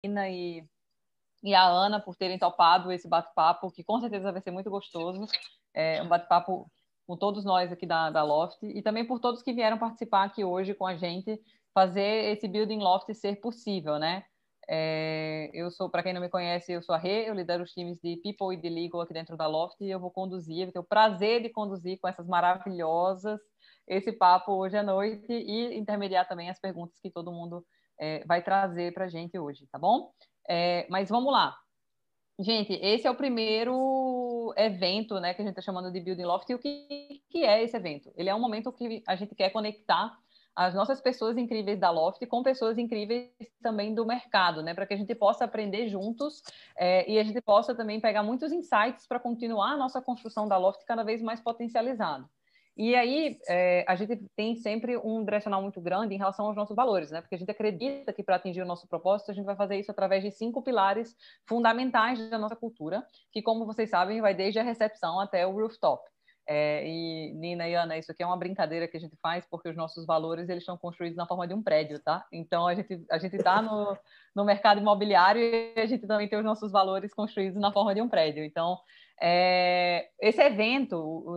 Nina e a Ana por terem topado esse bate-papo, que com certeza vai ser muito gostoso. Um bate-papo com todos nós aqui da Loft e também por todos que vieram participar aqui hoje com a gente, fazer esse Building Loft ser possível, né? Eu sou, para quem não me conhece, eu sou a Rê, eu lidero os times de People e de Legal aqui dentro da Loft e eu vou conduzir, vou ter o prazer de conduzir com essas maravilhosas esse papo hoje à noite e intermediar também as perguntas que todo mundo vai trazer para a gente hoje, tá bom? Mas vamos lá. Gente, esse é o primeiro evento, né, que a gente está chamando de Building Loft. E o que é esse evento? Ele é um momento que a gente quer conectar as nossas pessoas incríveis da Loft com pessoas incríveis também do mercado, né, para que a gente possa aprender juntos e a gente possa também pegar muitos insights para continuar a nossa construção da Loft cada vez mais potencializado. E aí, a gente tem sempre um direcional muito grande em relação aos nossos valores, né? Porque a gente acredita que para atingir o nosso propósito, a gente vai fazer isso através de 5 pilares fundamentais da nossa cultura, que, como vocês sabem, vai desde a recepção até o rooftop. E Nina e Ana, isso aqui é uma brincadeira que a gente faz porque os nossos valores eles estão construídos na forma de um prédio, tá? Então a gente está no mercado imobiliário e a gente também tem os nossos valores construídos na forma de um prédio. Então esse evento,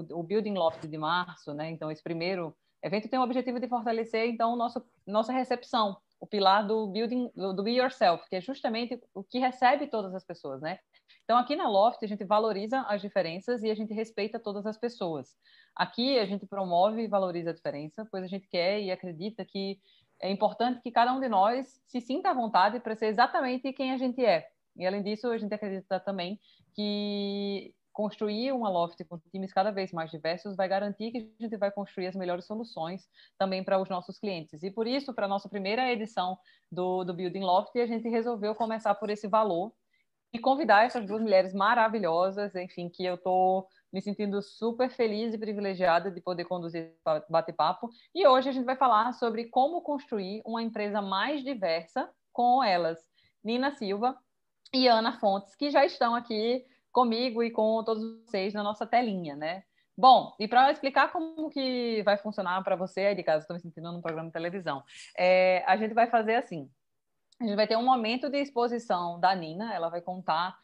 o Building Loft de março, né? Então esse primeiro evento tem o objetivo de fortalecer então nossa recepção, o pilar do building do Be Yourself, que é justamente o que recebe todas as pessoas, né? Então, aqui na Loft, a gente valoriza as diferenças e a gente respeita todas as pessoas. Aqui, a gente promove e valoriza a diferença, pois a gente quer e acredita que é importante que cada um de nós se sinta à vontade para ser exatamente quem a gente é. E, além disso, a gente acredita também que construir uma Loft com times cada vez mais diversos vai garantir que a gente vai construir as melhores soluções também para os nossos clientes. E por isso, para a nossa primeira edição do Building Loft, a gente resolveu começar por esse valor e convidar essas duas mulheres maravilhosas, enfim, que eu estou me sentindo super feliz e privilegiada de poder conduzir bate-papo. E hoje a gente vai falar sobre como construir uma empresa mais diversa com elas, Nina Silva e Ana Fontes, que já estão aqui comigo e com todos vocês na nossa telinha, né? Bom, e para explicar como que vai funcionar para você aí de casa, estou me sentindo num programa de televisão, a gente vai fazer assim. A gente vai ter um momento de exposição da Nina, ela vai contar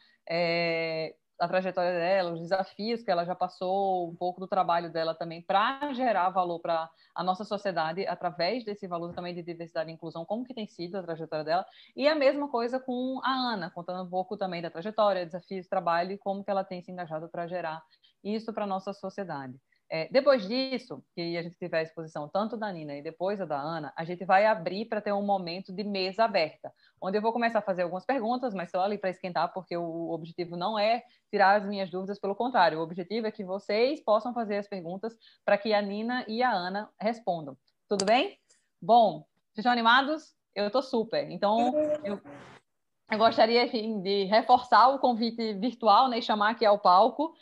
a trajetória dela, os desafios que ela já passou, um pouco do trabalho dela também para gerar valor para a nossa sociedade através desse valor também de diversidade e inclusão, como que tem sido a trajetória dela. E a mesma coisa com a Ana, contando um pouco também da trajetória, desafios, trabalho e como que ela tem se engajado para gerar isso para a nossa sociedade. Depois disso, que a gente tiver a exposição tanto da Nina e depois a da Ana, a gente vai abrir para ter um momento de mesa aberta, onde eu vou começar a fazer algumas perguntas, mas só ali para esquentar, porque o objetivo não é tirar as minhas dúvidas, pelo contrário, o objetivo é que vocês possam fazer as perguntas para que a Nina e a Ana respondam. Tudo bem? Bom, vocês estão animados? Eu estou super. Então, eu gostaria de reforçar o convite virtual, né, e chamar aqui ao palco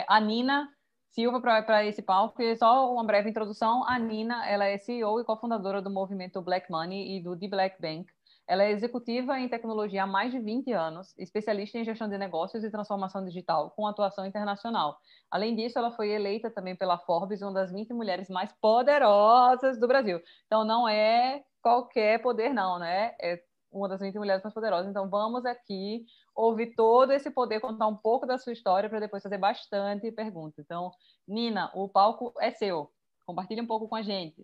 a Nina Silva para esse palco. E só uma breve introdução. A Nina, ela é CEO e cofundadora do movimento Black Money e do The Black Bank. Ela é executiva em tecnologia há mais de 20 anos, especialista em gestão de negócios e transformação digital, com atuação internacional. Além disso, ela foi eleita também pela Forbes, uma das 20 mulheres mais poderosas do Brasil. Então, não é qualquer poder, não, né? É uma das 20 mulheres mais poderosas. Então, vamos aqui ouvir todo esse poder, contar um pouco da sua história para depois fazer bastante perguntas. Então, Nina, o palco é seu. Compartilhe um pouco com a gente.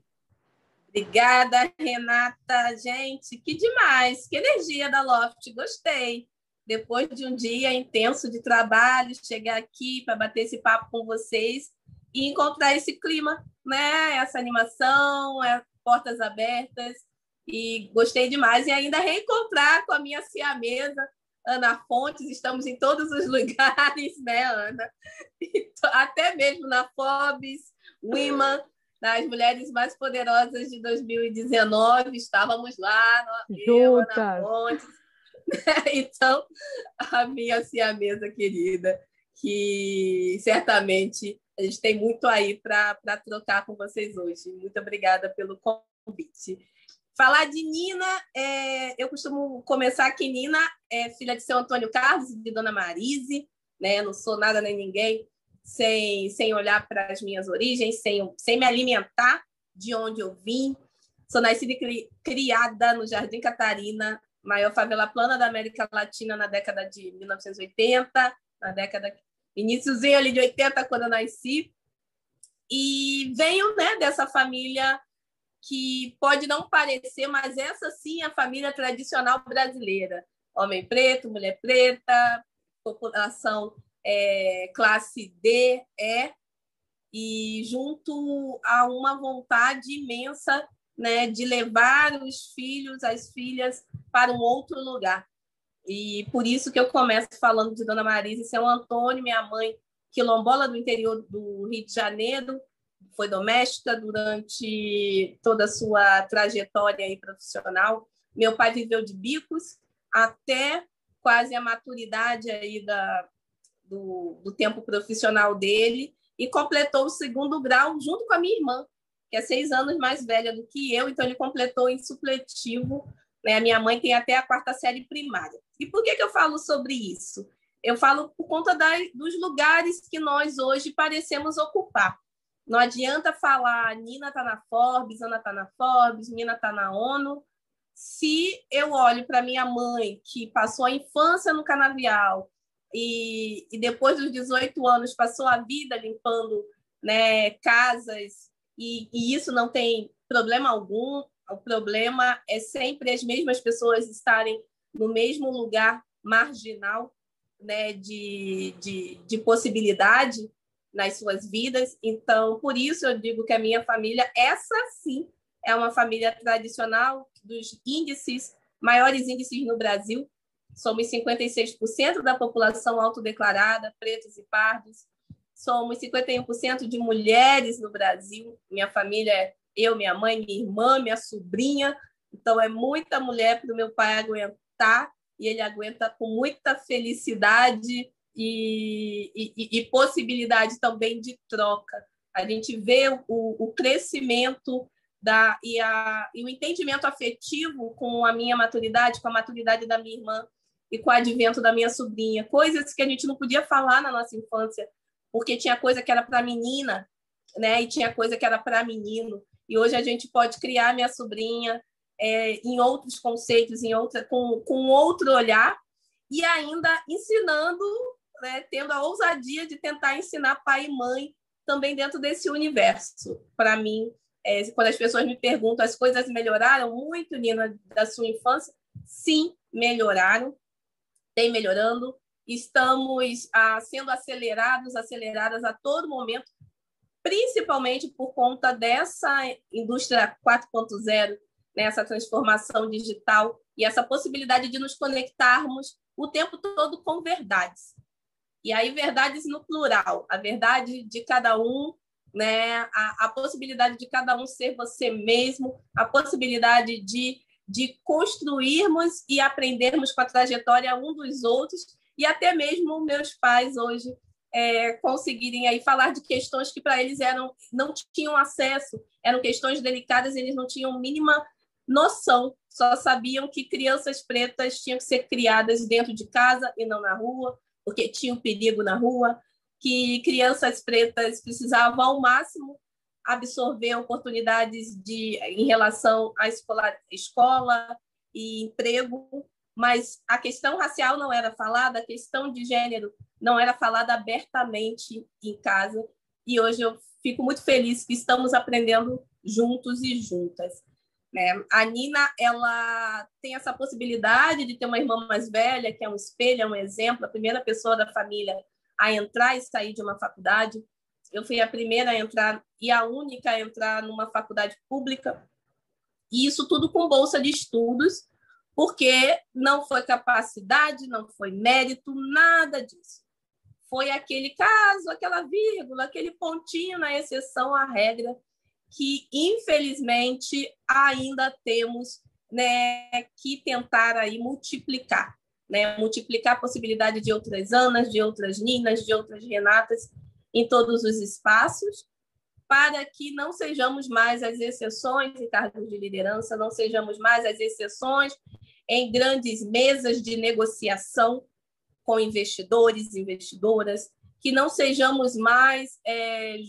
Obrigada, Renata. Gente, que demais! Que energia da Loft, gostei. Depois de um dia intenso de trabalho, chegar aqui para bater esse papo com vocês e encontrar esse clima, né? Essa animação, portas abertas. E gostei demais. E ainda reencontrar com a minha siamesa, Ana Fontes. Estamos em todos os lugares, né, Ana? Até mesmo na Forbes, Women, das mulheres mais poderosas de 2019. Estávamos lá, eu, Ana Fontes. Então, a minha siamesa querida, que certamente a gente tem muito aí para trocar com vocês hoje. Muito obrigada pelo convite. Falar de Nina, eu costumo começar que Nina é filha de seu Antônio Carlos e de Dona Marise, né? Não sou nada nem ninguém sem olhar para as minhas origens, sem me alimentar de onde eu vim. Sou nascida e criada no Jardim Catarina, maior favela plana da América Latina na década de 1980, iníciozinho ali de 80, quando eu nasci. E venho, né, dessa família que pode não parecer, mas essa sim é a família tradicional brasileira. Homem preto, mulher preta, população classe D, e junto a uma vontade imensa, né, de levar os filhos, as filhas, para um outro lugar. E por isso que eu começo falando de Dona Marisa e seu Antônio, minha mãe, quilombola do interior do Rio de Janeiro, foi doméstica durante toda a sua trajetória aí profissional. Meu pai viveu de bicos até quase a maturidade aí do tempo profissional dele, e completou o 2º grau junto com a minha irmã, que é 6 anos mais velha do que eu, então ele completou em supletivo, né? A minha mãe tem até a 4ª série primária. E por que eu falo sobre isso? Eu falo por conta dos lugares que nós hoje parecemos ocupar. Não adianta falar Nina está na Forbes, Ana está na Forbes, Nina está na ONU. Se eu olho para minha mãe, que passou a infância no canavial e depois dos 18 anos passou a vida limpando, né, casas, e isso não tem problema algum, o problema é sempre as mesmas pessoas estarem no mesmo lugar marginal, né, de possibilidade nas suas vidas. Então, por isso eu digo que a minha família, essa sim, é uma família tradicional, dos maiores índices no Brasil. Somos 56% da população autodeclarada, pretos e pardos. Somos 51% de mulheres no Brasil. Minha família é eu, minha mãe, minha irmã, minha sobrinha. Então, é muita mulher para o meu pai aguentar, e ele aguenta com muita felicidade e possibilidade também de troca. A gente vê o crescimento e o entendimento afetivo com a minha maturidade, com a maturidade da minha irmã e com o advento da minha sobrinha. Coisas que a gente não podia falar na nossa infância, porque tinha coisa que era para menina, né? E tinha coisa que era para menino. E hoje a gente pode criar minha sobrinha em outros conceitos, com outro olhar, e ainda ensinando, né, tendo a ousadia de tentar ensinar pai e mãe também dentro desse universo. Para mim, quando as pessoas me perguntam, as coisas melhoraram muito, Nina, da sua infância? Sim, melhoraram, tem melhorando. Estamos sendo aceleradas a todo momento, principalmente por conta dessa indústria 4.0, né, essa transformação digital e essa possibilidade de nos conectarmos o tempo todo com verdades. E aí, verdades no plural, a verdade de cada um, né, a possibilidade de cada um ser você mesmo, a possibilidade de construirmos e aprendermos com a trajetória um dos outros, e até mesmo meus pais hoje conseguirem aí falar de questões que para eles não tinham acesso, eram questões delicadas, eles não tinham mínima noção, só sabiam que crianças pretas tinham que ser criadas dentro de casa e não na rua, porque tinha um perigo na rua, que crianças pretas precisavam ao máximo absorver oportunidades em relação à escola e emprego, mas a questão racial não era falada, a questão de gênero não era falada abertamente em casa, e hoje eu fico muito feliz que estamos aprendendo juntos e juntas. A Nina, ela tem essa possibilidade de ter uma irmã mais velha, que é um espelho, é um exemplo, a primeira pessoa da família a entrar e sair de uma faculdade. Eu fui a primeira a entrar e a única a entrar numa faculdade pública, e isso tudo com bolsa de estudos, porque não foi capacidade, não foi mérito, nada disso. Foi aquele caso, aquela vírgula, aquele pontinho na exceção à regra, que, infelizmente, ainda temos, né, que tentar aí multiplicar, né? Multiplicar a possibilidade de outras Anas, de outras Ninas, de outras Renatas em todos os espaços, para que não sejamos mais as exceções em cargos de liderança, não sejamos mais as exceções em grandes mesas de negociação com investidores e investidoras, que não sejamos mais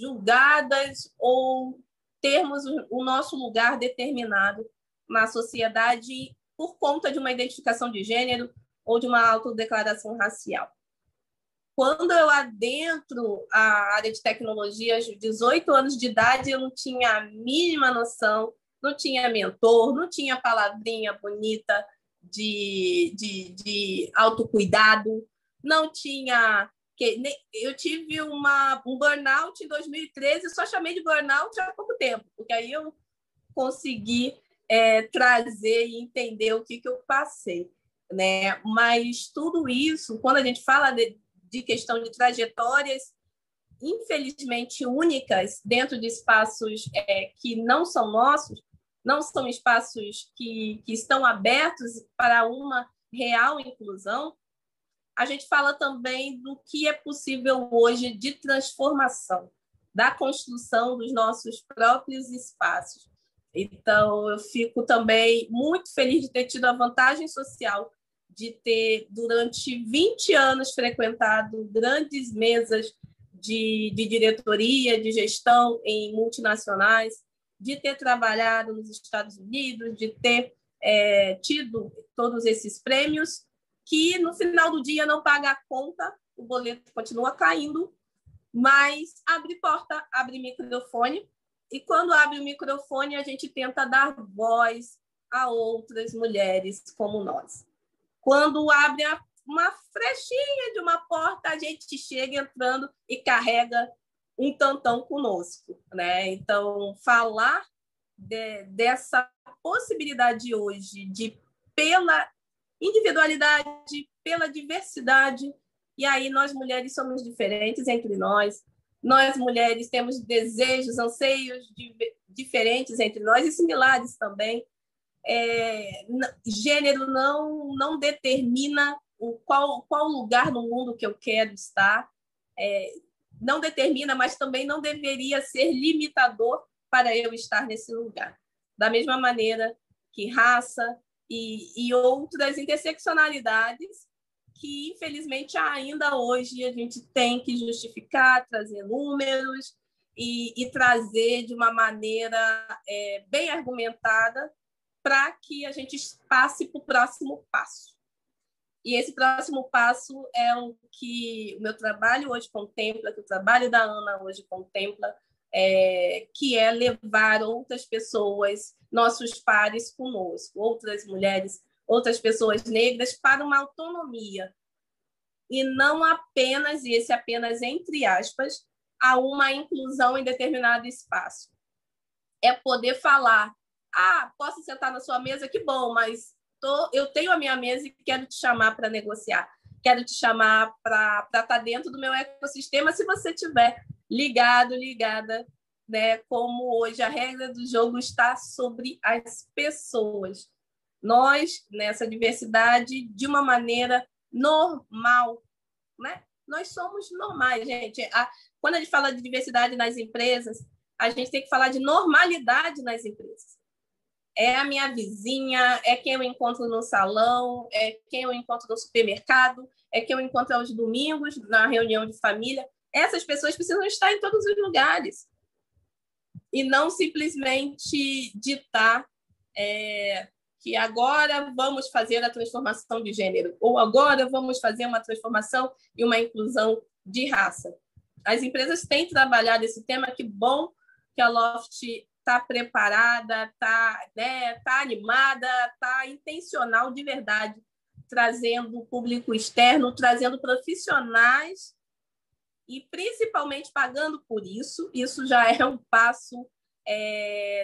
julgadas ou termos o nosso lugar determinado na sociedade por conta de uma identificação de gênero ou de uma autodeclaração racial. Quando eu adentro a área de tecnologia, aos 18 anos de idade, eu não tinha a mínima noção, não tinha mentor, não tinha palavrinha bonita de autocuidado, não tinha... Eu tive um burnout em 2013, só chamei de burnout há pouco tempo, porque aí eu consegui trazer e entender o que eu passei, né? Mas tudo isso, quando a gente fala de questão de trajetórias, infelizmente únicas, dentro de espaços que não são nossos, não são espaços que estão abertos para uma real inclusão, a gente fala também do que é possível hoje de transformação, da construção dos nossos próprios espaços. Então, eu fico também muito feliz de ter tido a vantagem social de ter, durante 20 anos, frequentado grandes mesas de diretoria, de gestão em multinacionais, de ter trabalhado nos Estados Unidos, de ter tido todos esses prêmios, que no final do dia não paga a conta, o boleto continua caindo, mas abre porta, abre microfone, e quando abre o microfone, a gente tenta dar voz a outras mulheres como nós. Quando abre uma frechinha de uma porta, a gente chega entrando e carrega um tantão conosco, né? Então, falar dessa possibilidade hoje de, pela individualidade, pela diversidade, e aí nós mulheres somos diferentes entre nós mulheres temos desejos, anseios diferentes entre nós e similares também. Gênero não determina qual lugar no mundo que eu quero estar, não determina, mas também não deveria ser limitador para eu estar nesse lugar. Da mesma maneira que raça e outras interseccionalidades que, infelizmente, ainda hoje a gente tem que justificar, trazer números e trazer de uma maneira bem argumentada para que a gente passe para o próximo passo. E esse próximo passo é o que o meu trabalho hoje contempla, que o trabalho da Ana hoje contempla, que é levar outras pessoas, nossos pares conosco, outras mulheres, outras pessoas negras, para uma autonomia. E não apenas, e esse apenas entre aspas, a uma inclusão em determinado espaço. É poder falar, posso sentar na sua mesa, que bom, mas eu tenho a minha mesa e quero te chamar para negociar, quero te chamar para estar dentro do meu ecossistema, se você estiver ligada, né, como hoje a regra do jogo está sobre as pessoas. Nós, nessa diversidade, de uma maneira normal, né? Nós somos normais, gente. Quando a gente fala de diversidade nas empresas, a gente tem que falar de normalidade nas empresas. É a minha vizinha, é quem eu encontro no salão, é quem eu encontro no supermercado, é quem eu encontro aos domingos na reunião de família. Essas pessoas precisam estar em todos os lugares e não simplesmente ditar que agora vamos fazer a transformação de gênero ou agora vamos fazer uma transformação e uma inclusão de raça. As empresas têm trabalhado esse tema, que bom que a Loft está preparada, está animada, está intencional de verdade, trazendo público externo, trazendo profissionais e principalmente pagando por isso. Isso já é um passo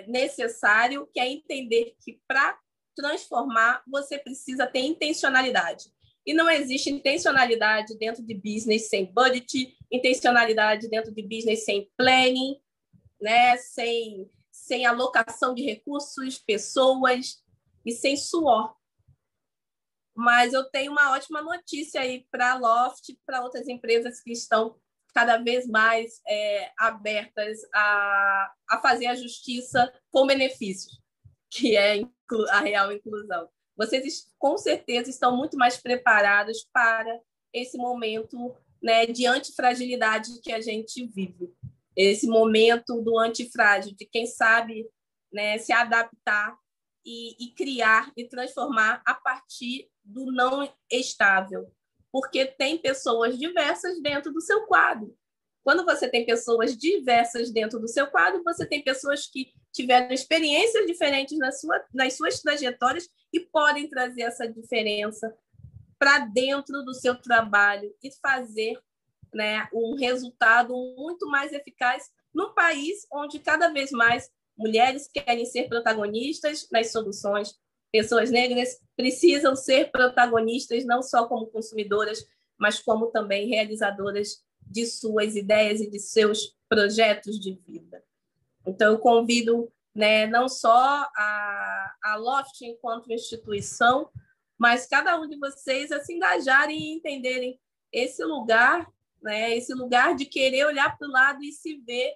necessário, que é entender que para transformar você precisa ter intencionalidade. E não existe intencionalidade dentro de business sem budget, intencionalidade dentro de business sem planning, né? sem alocação de recursos, pessoas e sem suor. Mas eu tenho uma ótima notícia aí para a Loft, para outras empresas que estão cada vez mais abertas a fazer a justiça com benefícios, que é a real inclusão. Vocês, com certeza, estão muito mais preparados para esse momento, né, de antifragilidade que a gente vive. Esse momento do antifrágil, de quem sabe, né, se adaptar e criar e transformar a partir do não estável, porque tem pessoas diversas dentro do seu quadro. Quando você tem pessoas diversas dentro do seu quadro, você tem pessoas que tiveram experiências diferentes nas suas trajetórias e podem trazer essa diferença para dentro do seu trabalho e fazer, né, um resultado muito mais eficaz num país onde cada vez mais mulheres querem ser protagonistas nas soluções. Pessoas negras precisam ser protagonistas não só como consumidoras, mas como também realizadoras de suas ideias e de seus projetos de vida. Então, eu convido, né, não só a Loft enquanto instituição, mas cada um de vocês a se engajarem e entenderem esse lugar, né, esse lugar de querer olhar para o lado e se ver,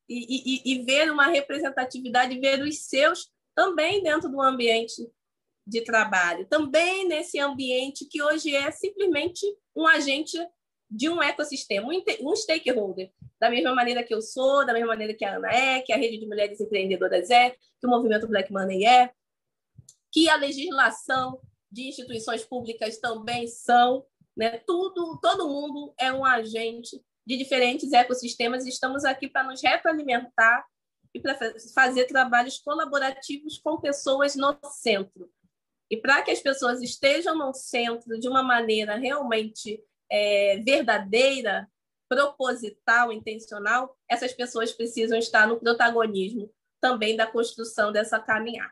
e ver uma representatividade, ver os seus também dentro do ambiente de trabalho, também nesse ambiente que hoje é simplesmente um agente de um ecossistema, um stakeholder, da mesma maneira que eu sou, da mesma maneira que a Ana é, que a Rede de Mulheres Empreendedoras é, que o movimento Black Money é, que a legislação de instituições públicas também são, né? Todo mundo é um agente de diferentes ecossistemas e estamos aqui para nos retroalimentar e para fazer trabalhos colaborativos com pessoas no centro. E para que as pessoas estejam no centro de uma maneira realmente verdadeira, proposital, intencional, essas pessoas precisam estar no protagonismo também da construção dessa caminhada.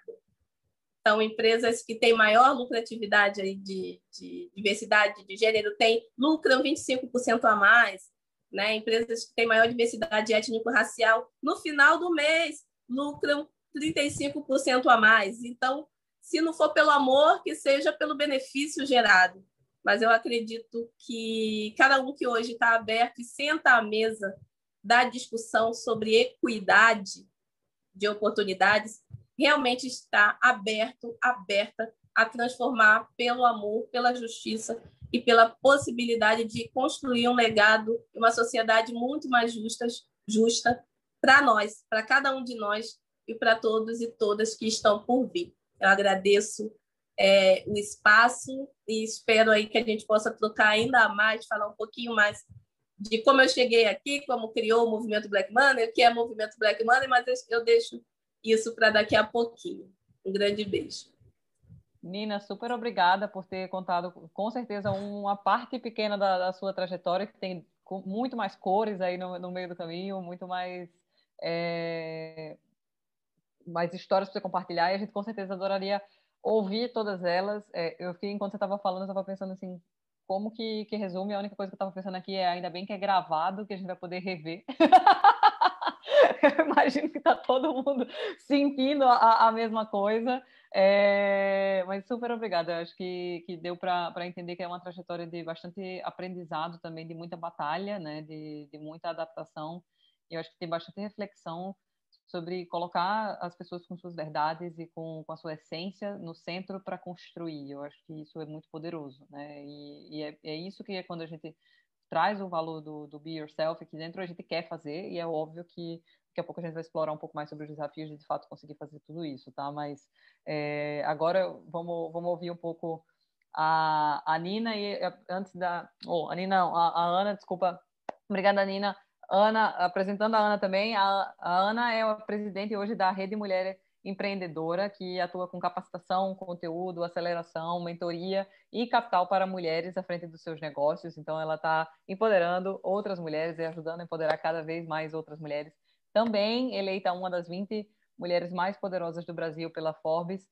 Então, empresas que têm maior lucratividade aí de diversidade de gênero lucram 25% a mais, né? Empresas que têm maior diversidade étnico-racial, no final do mês, lucram 35% a mais. Então, se não for pelo amor, que seja pelo benefício gerado. Mas eu acredito que cada um que hoje está aberto e senta à mesa da discussão sobre equidade de oportunidades, realmente está aberta a transformar pelo amor, pela justiça e pela possibilidade de construir um legado e uma sociedade muito mais justa para nós, para cada um de nós e para todos e todas que estão por vir. Eu agradeço o espaço e espero aí que a gente possa trocar ainda mais, falar um pouquinho mais de como eu cheguei aqui, como criou o movimento Black Money, o que é o movimento Black Money, mas eu deixo isso para daqui a pouquinho. Um grande beijo. Nina, super obrigada por ter contado, com certeza, uma parte pequena da sua trajetória, que tem muito mais cores aí no meio do caminho, muito mais histórias para você compartilhar, e a gente com certeza adoraria ouvir todas elas. Eu fiquei, enquanto você estava falando, eu estava pensando assim, como que resume? A única coisa que eu estava pensando aqui é, ainda bem que é gravado, que a gente vai poder rever. Eu imagino que está todo mundo sentindo a mesma coisa. Mas super obrigada. Eu acho que deu para entender que é uma trajetória de bastante aprendizado também, de muita batalha, né? de muita adaptação. E eu acho que tem bastante reflexão sobre colocar as pessoas com suas verdades e com a sua essência no centro para construir. Eu acho que isso é muito poderoso, né? E é isso que é quando a gente traz o valor do Be Yourself aqui dentro, a gente quer fazer, e é óbvio que daqui a pouco a gente vai explorar um pouco mais sobre os desafios de fato conseguir fazer tudo isso, tá? Mas agora vamos ouvir um pouco a Nina, e antes da... a Nina não, a Ana, desculpa. Obrigada, Nina. Ana, apresentando a Ana também, a Ana é a presidente hoje da Rede Mulher Empreendedora, que atua com capacitação, conteúdo, aceleração, mentoria e capital para mulheres à frente dos seus negócios. Então, ela está empoderando outras mulheres e ajudando a empoderar cada vez mais outras mulheres. Também eleita uma das 20 mulheres mais poderosas do Brasil pela Forbes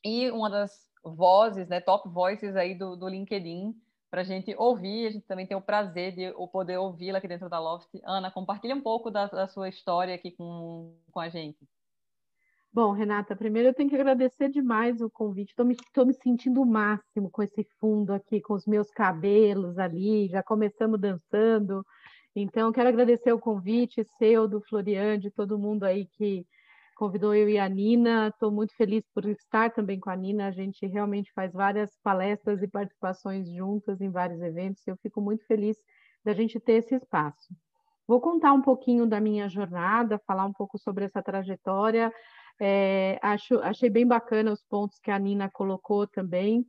e uma das vozes, né, top voices aí do LinkedIn, para a gente ouvir. A gente também tem o prazer de poder ouvi-la aqui dentro da Loft. Ana, compartilha um pouco da sua história aqui com a gente. Bom, Renata, primeiro eu tenho que agradecer demais o convite. Estou me sentindo o máximo com esse fundo aqui, com os meus cabelos ali, já começamos dançando. Então, quero agradecer o convite seu, do Florian, de todo mundo aí que convidou eu e a Nina. Estou muito feliz por estar também com a Nina. A gente realmente faz várias palestras e participações juntas em vários eventos. Eu fico muito feliz da gente ter esse espaço. Vou contar um pouquinho da minha jornada, falar um pouco sobre essa trajetória. Achei bem bacana os pontos que a Nina colocou também,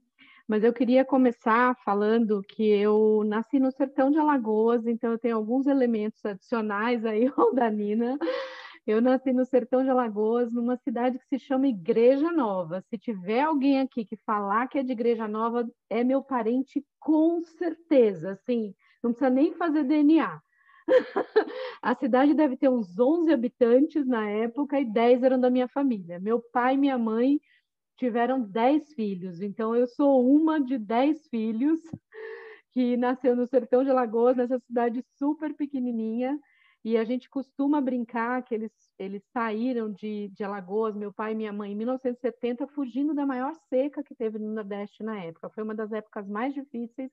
mas eu queria começar falando que eu nasci no sertão de Alagoas, então eu tenho alguns elementos adicionais aí ao da Nina. Eu nasci no sertão de Alagoas, numa cidade que se chama Igreja Nova. Se tiver alguém aqui que falar que é de Igreja Nova, é meu parente com certeza, assim, não precisa nem fazer DNA. A cidade deve ter uns 11 habitantes na época e 10 eram da minha família. Meu pai e minha mãe tiveram 10 filhos, então eu sou uma de 10 filhos que nasceu no sertão de Alagoas, nessa cidade super pequenininha, e a gente costuma brincar que eles saíram de Alagoas, meu pai e minha mãe, em 1970, fugindo da maior seca que teve no Nordeste na época. Foi uma das épocas mais difíceis,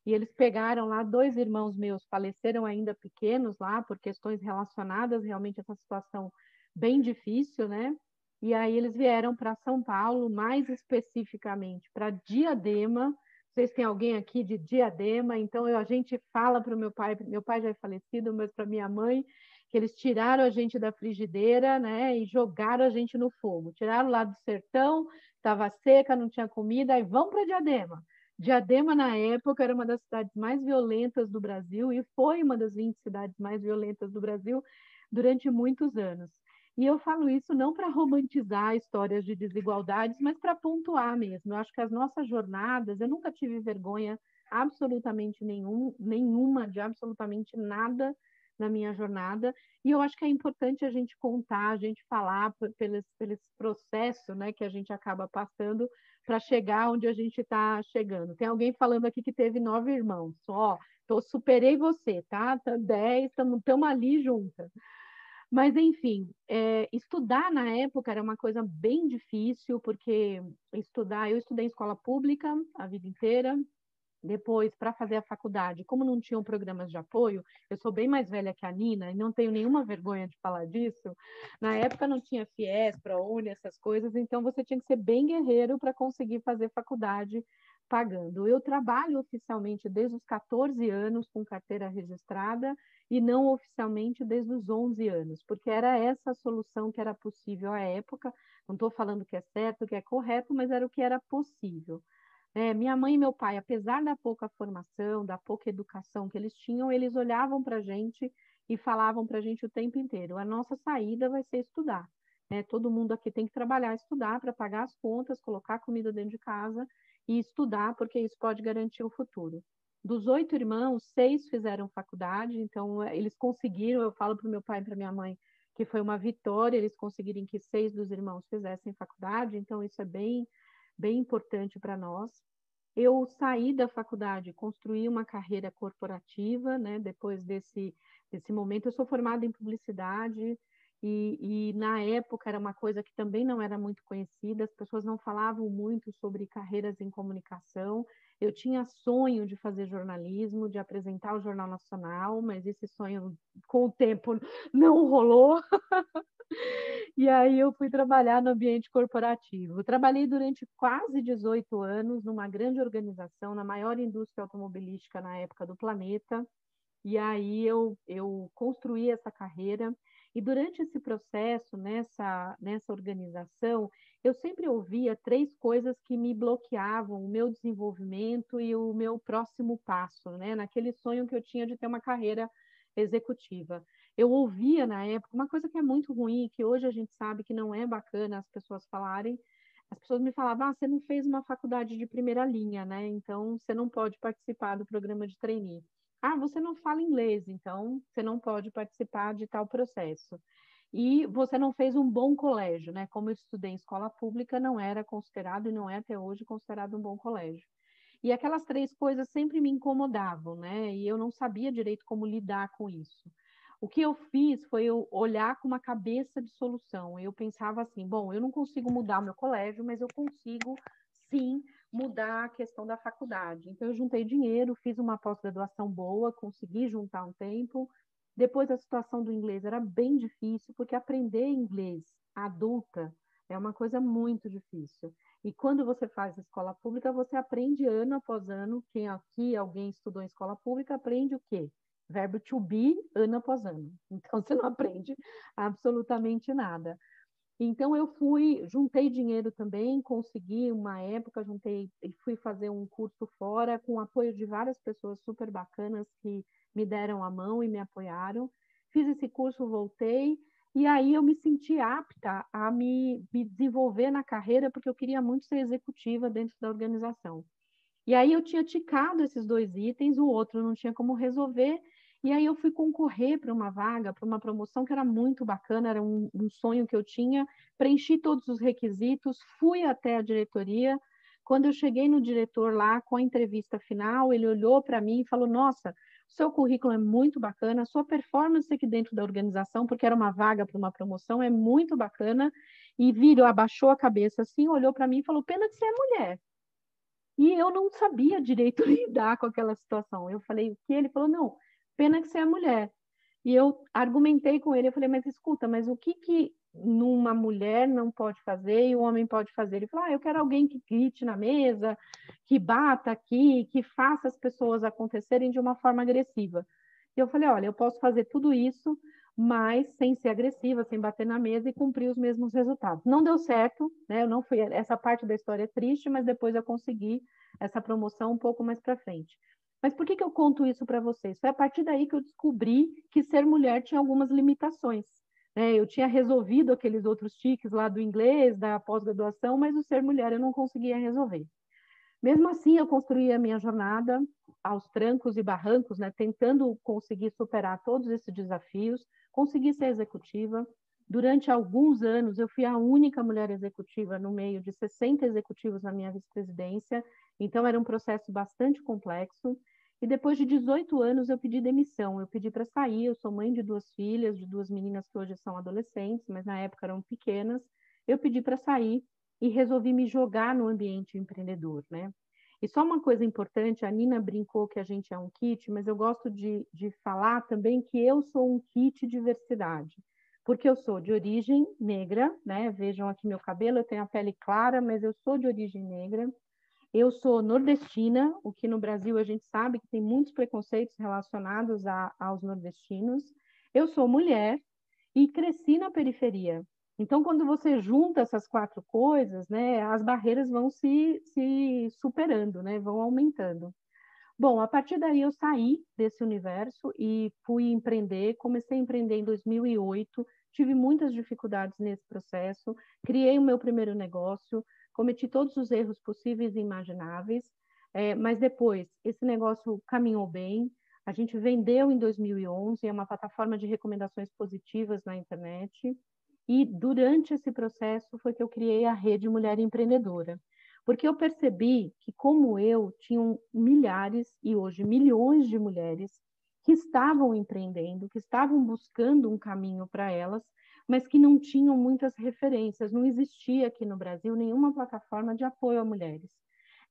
e eles pegaram lá, 2 irmãos meus faleceram ainda pequenos lá, por questões relacionadas realmente a essa situação bem difícil, né? E aí eles vieram para São Paulo, mais especificamente para Diadema. Vocês têm alguém aqui de Diadema? Então a gente fala para o meu pai já é falecido, mas para minha mãe, que eles tiraram a gente da frigideira, né, e jogaram a gente no fogo. Tiraram lá do sertão, estava seca, não tinha comida, e vão para Diadema. Diadema, na época, era uma das cidades mais violentas do Brasil e foi uma das 20 cidades mais violentas do Brasil durante muitos anos. E eu falo isso não para romantizar histórias de desigualdades, mas para pontuar mesmo. Eu acho que as nossas jornadas, eu nunca tive vergonha absolutamente nenhuma de absolutamente nada na minha jornada, e eu acho que é importante a gente contar, a gente falar pelo processo, né, que a gente acaba passando para chegar onde a gente está chegando. Tem alguém falando aqui que teve 9 irmãos. Ó, superei você, tá? 10, estamos ali juntas. Mas, enfim, estudar na época era uma coisa bem difícil, porque eu estudei em escola pública a vida inteira. Depois, para fazer a faculdade, como não tinham programas de apoio, eu sou bem mais velha que a Nina e não tenho nenhuma vergonha de falar disso. Na época não tinha FIES, ProUni, essas coisas, então você tinha que ser bem guerreiro para conseguir fazer faculdade pagando. Eu trabalho oficialmente desde os 14 anos com carteira registrada e não oficialmente desde os 11 anos, porque era essa a solução que era possível à época. Não estou falando que é certo, que é correto, mas era o que era possível. Minha mãe e meu pai, apesar da pouca formação, da pouca educação que eles tinham, eles olhavam para a gente e falavam para a gente o tempo inteiro: a nossa saída vai ser estudar. Todo mundo aqui tem que trabalhar, estudar para pagar as contas, colocar comida dentro de casa e estudar, porque isso pode garantir o futuro. Dos 8 irmãos, 6 fizeram faculdade, então eles conseguiram. Eu falo para o meu pai e para minha mãe que foi uma vitória eles conseguirem que 6 dos irmãos fizessem faculdade, então isso é bem importante para nós. Eu saí da faculdade, construí uma carreira corporativa, né? Depois desse momento. Eu sou formada em publicidade e na época era uma coisa que também não era muito conhecida, as pessoas não falavam muito sobre carreiras em comunicação. Eu tinha sonho de fazer jornalismo, de apresentar o Jornal Nacional, mas esse sonho, com o tempo, não rolou. E aí eu fui trabalhar no ambiente corporativo. Eu trabalhei durante quase 18 anos numa grande organização, na maior indústria automobilística na época do planeta. E aí eu construí essa carreira. E durante esse processo, nessa organização, eu sempre ouvia 3 coisas que me bloqueavam o meu desenvolvimento e o meu próximo passo, né? Naquele sonho que eu tinha de ter uma carreira executiva. Eu ouvia na época uma coisa que é muito ruim, que hoje a gente sabe que não é bacana as pessoas falarem. As pessoas me falavam: você não fez uma faculdade de primeira linha, né? Então você não pode participar do programa de trainee. Você não fala inglês, então você não pode participar de tal processo. E você não fez um bom colégio, né? Como eu estudei em escola pública, não era considerado e não é até hoje considerado um bom colégio. E aquelas 3 coisas sempre me incomodavam, né? E eu não sabia direito como lidar com isso. O que eu fiz foi eu olhar com uma cabeça de solução. Eu pensava assim: bom, eu não consigo mudar o meu colégio, mas eu consigo sim mudar a questão da faculdade. Então, eu juntei dinheiro, fiz uma pós-graduação boa, consegui juntar um tempo. Depois, a situação do inglês era bem difícil, porque aprender inglês adulta é uma coisa muito difícil. E quando você faz escola pública, você aprende ano após ano. Quem aqui, alguém estudou em escola pública, aprende o quê? Verbo to be, ano após ano. Então, você não aprende absolutamente nada. Então, juntei dinheiro também, consegui uma época, juntei e fui fazer um curso fora, com o apoio de várias pessoas super bacanas que me deram a mão e me apoiaram. Fiz esse curso, voltei, e aí eu me senti apta a me desenvolver na carreira, porque eu queria muito ser executiva dentro da organização. E aí eu tinha ticado esses 2 itens, o outro não tinha como resolver, e aí eu fui concorrer para uma vaga, para uma promoção que era muito bacana, era um sonho que eu tinha, preenchi todos os requisitos, fui até a diretoria. Quando eu cheguei no diretor lá com a entrevista final, ele olhou para mim e falou: Nossa, o seu currículo é muito bacana, a sua performance aqui dentro da organização, porque era uma vaga para uma promoção, é muito bacana, e virou, abaixou a cabeça assim, olhou para mim e falou: Pena que você é mulher. E eu não sabia direito lidar com aquela situação. Eu falei, o que? Ele falou, não, pena que você é mulher. E eu argumentei com ele, eu falei, mas escuta, mas o que numa mulher não pode fazer e o homem pode fazer? Ele falou, eu quero alguém que grite na mesa, que bata aqui, que faça as pessoas acontecerem de uma forma agressiva. E eu falei, olha, eu posso fazer tudo isso, mas sem ser agressiva, sem bater na mesa e cumprir os mesmos resultados. Não deu certo, né? Eu não fui, essa parte da história é triste, mas depois eu consegui essa promoção um pouco mais para frente. Mas por que eu conto isso para vocês? Foi a partir daí que eu descobri que ser mulher tinha algumas limitações. Eu tinha resolvido aqueles outros tiques lá do inglês, da pós-graduação, mas o ser mulher eu não conseguia resolver. Mesmo assim, eu construí a minha jornada aos trancos e barrancos, né, tentando conseguir superar todos esses desafios, consegui ser executiva. Durante alguns anos, eu fui a única mulher executiva no meio de 60 executivos na minha vice-presidência, então era um processo bastante complexo. E depois de 18 anos, eu pedi demissão, eu pedi para sair. Eu sou mãe de 2 filhas, de 2 meninas que hoje são adolescentes, mas na época eram pequenas. Eu pedi para sair e resolvi me jogar no ambiente empreendedor, né? E só uma coisa importante, a Nina brincou que a gente é um kit, mas eu gosto de falar também que eu sou um kit diversidade, porque eu sou de origem negra, né? Vejam aqui meu cabelo, eu tenho a pele clara, mas eu sou de origem negra. Eu sou nordestina, o que no Brasil a gente sabe que tem muitos preconceitos relacionados aos nordestinos. Eu sou mulher e cresci na periferia. Então, quando você junta essas 4 coisas, né, as barreiras vão se superando, né, vão aumentando. Bom, a partir daí eu saí desse universo e fui empreender. Comecei a empreender em 2008, tive muitas dificuldades nesse processo, criei o meu primeiro negócio, cometi todos os erros possíveis e imagináveis, mas depois esse negócio caminhou bem. A gente vendeu em 2011, é uma plataforma de recomendações positivas na internet. E durante esse processo foi que eu criei a Rede Mulher Empreendedora. Porque eu percebi que, como eu, tinham milhares e hoje milhões de mulheres que estavam empreendendo, que estavam buscando um caminho para elas, mas que não tinham muitas referências. Não existia aqui no Brasil nenhuma plataforma de apoio a mulheres.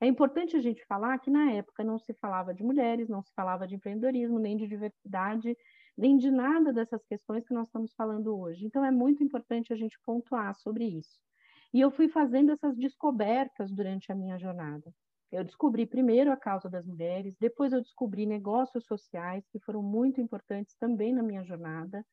É importante a gente falar que, na época, não se falava de mulheres, não se falava de empreendedorismo, nem de diversidade, nem de nada dessas questões que nós estamos falando hoje. Então, é muito importante a gente pontuar sobre isso. E eu fui fazendo essas descobertas durante a minha jornada. Eu descobri primeiro a causa das mulheres, depois eu descobri negócios sociais, que foram muito importantes também na minha jornada,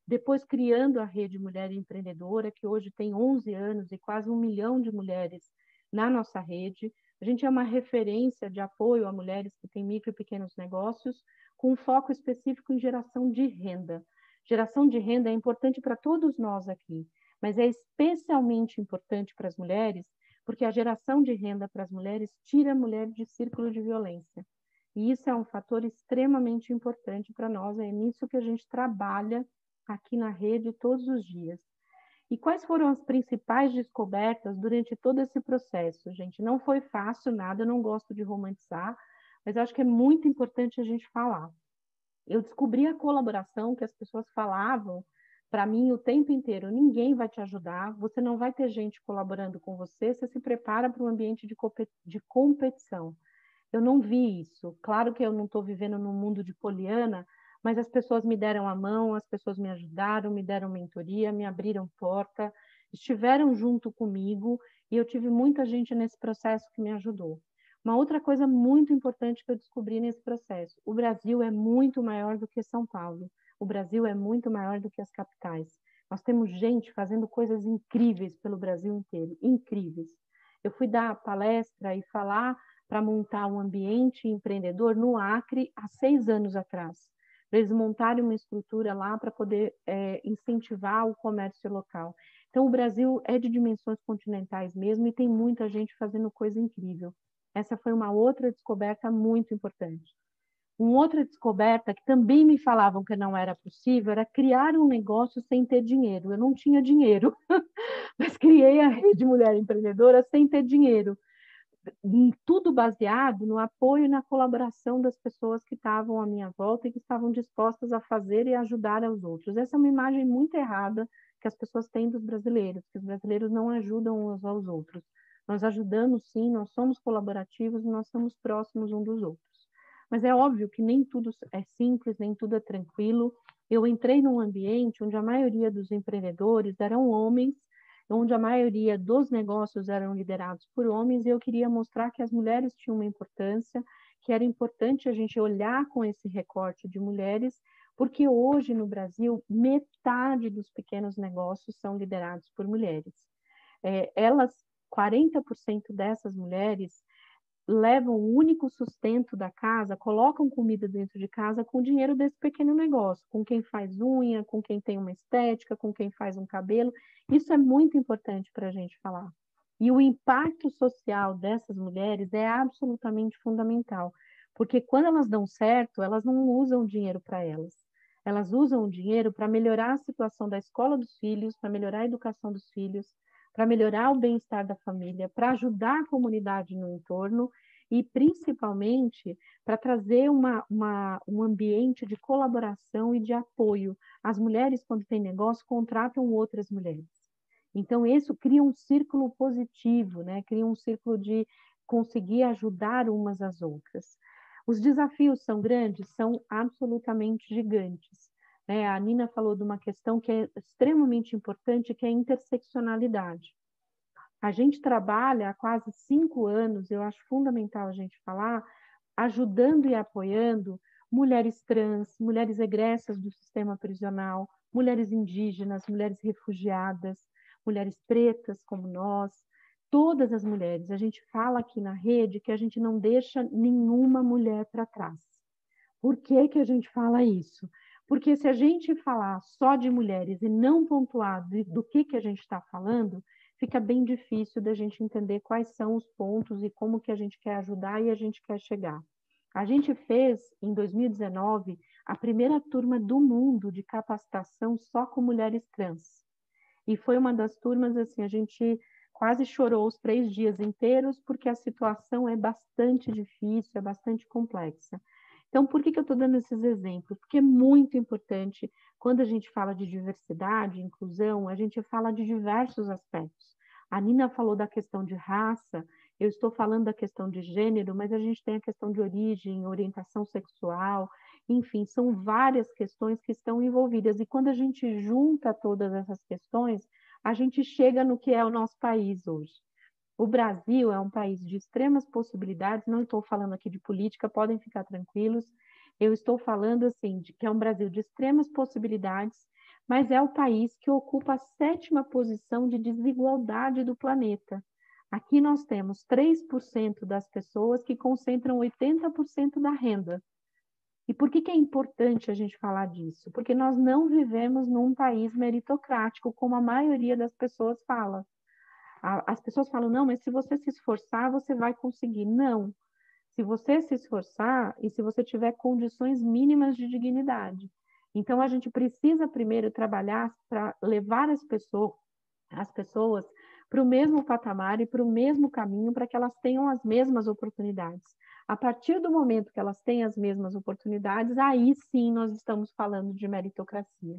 depois criando a Rede Mulher Empreendedora, que hoje tem 11 anos e quase 1 milhão de mulheres na nossa rede. A gente é uma referência de apoio a mulheres que têm micro e pequenos negócios, com um foco específico em geração de renda. Geração de renda é importante para todos nós aqui, mas é especialmente importante para as mulheres, porque a geração de renda para as mulheres tira a mulher de círculo de violência. E isso é um fator extremamente importante para nós, é nisso que a gente trabalha aqui na rede todos os dias. E quais foram as principais descobertas durante todo esse processo, gente? Não foi fácil nada, eu não gosto de romantizar, mas acho que é muito importante a gente falar. Eu descobri a colaboração que as pessoas falavam para mim o tempo inteiro: ninguém vai te ajudar, você não vai ter gente colaborando com você, você se prepara para um ambiente de competição. Eu não vi isso. Claro que eu não estou vivendo num mundo de Poliana, mas as pessoas me deram a mão, as pessoas me ajudaram, me deram mentoria, me abriram porta, estiveram junto comigo e eu tive muita gente nesse processo que me ajudou. Uma outra coisa muito importante que eu descobri nesse processo: o Brasil é muito maior do que São Paulo. O Brasil é muito maior do que as capitais. Nós temos gente fazendo coisas incríveis pelo Brasil inteiro, incríveis. Eu fui dar palestra e falar para montar um ambiente empreendedor no Acre há 6 anos atrás, para eles montarem uma estrutura lá para poder incentivar o comércio local. Então, o Brasil é de dimensões continentais mesmo e tem muita gente fazendo coisa incrível. Essa foi uma outra descoberta muito importante. Uma outra descoberta que também me falavam que não era possível era criar um negócio sem ter dinheiro. Eu não tinha dinheiro, mas criei a Rede Mulher Empreendedora sem ter dinheiro. Tudo baseado no apoio e na colaboração das pessoas que estavam à minha volta e que estavam dispostas a fazer e ajudar aos outros. Essa é uma imagem muito errada que as pessoas têm dos brasileiros, que os brasileiros não ajudam uns aos outros. Nós ajudamos sim, nós somos colaborativos, nós somos próximos uns dos outros. Mas é óbvio que nem tudo é simples, nem tudo é tranquilo. Eu entrei num ambiente onde a maioria dos empreendedores eram homens, onde a maioria dos negócios eram liderados por homens, e eu queria mostrar que as mulheres tinham uma importância, que era importante a gente olhar com esse recorte de mulheres, porque hoje no Brasil, metade dos pequenos negócios são liderados por mulheres. 40% dessas mulheres levam o único sustento da casa, colocam comida dentro de casa com o dinheiro desse pequeno negócio, com quem faz unha, com quem tem uma estética, com quem faz um cabelo. Isso é muito importante para a gente falar. E o impacto social dessas mulheres é absolutamente fundamental, porque quando elas dão certo, elas não usam dinheiro para elas. Elas usam o dinheiro para melhorar a situação da escola dos filhos, para melhorar a educação dos filhos, para melhorar o bem-estar da família, para ajudar a comunidade no entorno e, principalmente, para trazer um ambiente de colaboração e de apoio. As mulheres, quando têm negócio, contratam outras mulheres. Então, isso cria um círculo positivo, né? Cria um círculo de conseguir ajudar umas às outras. Os desafios são grandes? São absolutamente gigantes. A Nina falou de uma questão que é extremamente importante, que é a interseccionalidade. A gente trabalha há quase 5 anos, eu acho fundamental a gente falar, ajudando e apoiando mulheres trans, mulheres egressas do sistema prisional, mulheres indígenas, mulheres refugiadas, mulheres pretas como nós, todas as mulheres. A gente fala aqui na rede que a gente não deixa nenhuma mulher para trás. Por que que a gente fala isso? Porque se a gente falar só de mulheres e não pontuar do que a gente está falando, fica bem difícil da gente entender quais são os pontos e como que a gente quer ajudar e a gente quer chegar. A gente fez, em 2019, a primeira turma do mundo de capacitação só com mulheres trans. E foi uma das turmas, assim, a gente quase chorou os 3 dias inteiros, porque a situação é bastante difícil, é bastante complexa. Então, por que eu estou dando esses exemplos? Porque é muito importante, quando a gente fala de diversidade, inclusão, a gente fala de diversos aspectos. A Nina falou da questão de raça, eu estou falando da questão de gênero, mas a gente tem a questão de origem, orientação sexual, enfim, são várias questões que estão envolvidas. E quando a gente junta todas essas questões, a gente chega no que é o nosso país hoje. O Brasil é um país de extremas possibilidades, não estou falando aqui de política, podem ficar tranquilos. Eu estou falando assim, de que é um Brasil de extremas possibilidades, mas é o país que ocupa a 7ª posição de desigualdade do planeta. Aqui nós temos 3% das pessoas que concentram 80% da renda. E por que é importante a gente falar disso? Porque nós não vivemos num país meritocrático, como a maioria das pessoas fala. As pessoas falam, não, mas se você se esforçar, você vai conseguir. Não. Se você se esforçar e se você tiver condições mínimas de dignidade. Então, a gente precisa primeiro trabalhar para levar as pessoas para o mesmo patamar e para o mesmo caminho, para que elas tenham as mesmas oportunidades. A partir do momento que elas têm as mesmas oportunidades, aí sim nós estamos falando de meritocracia.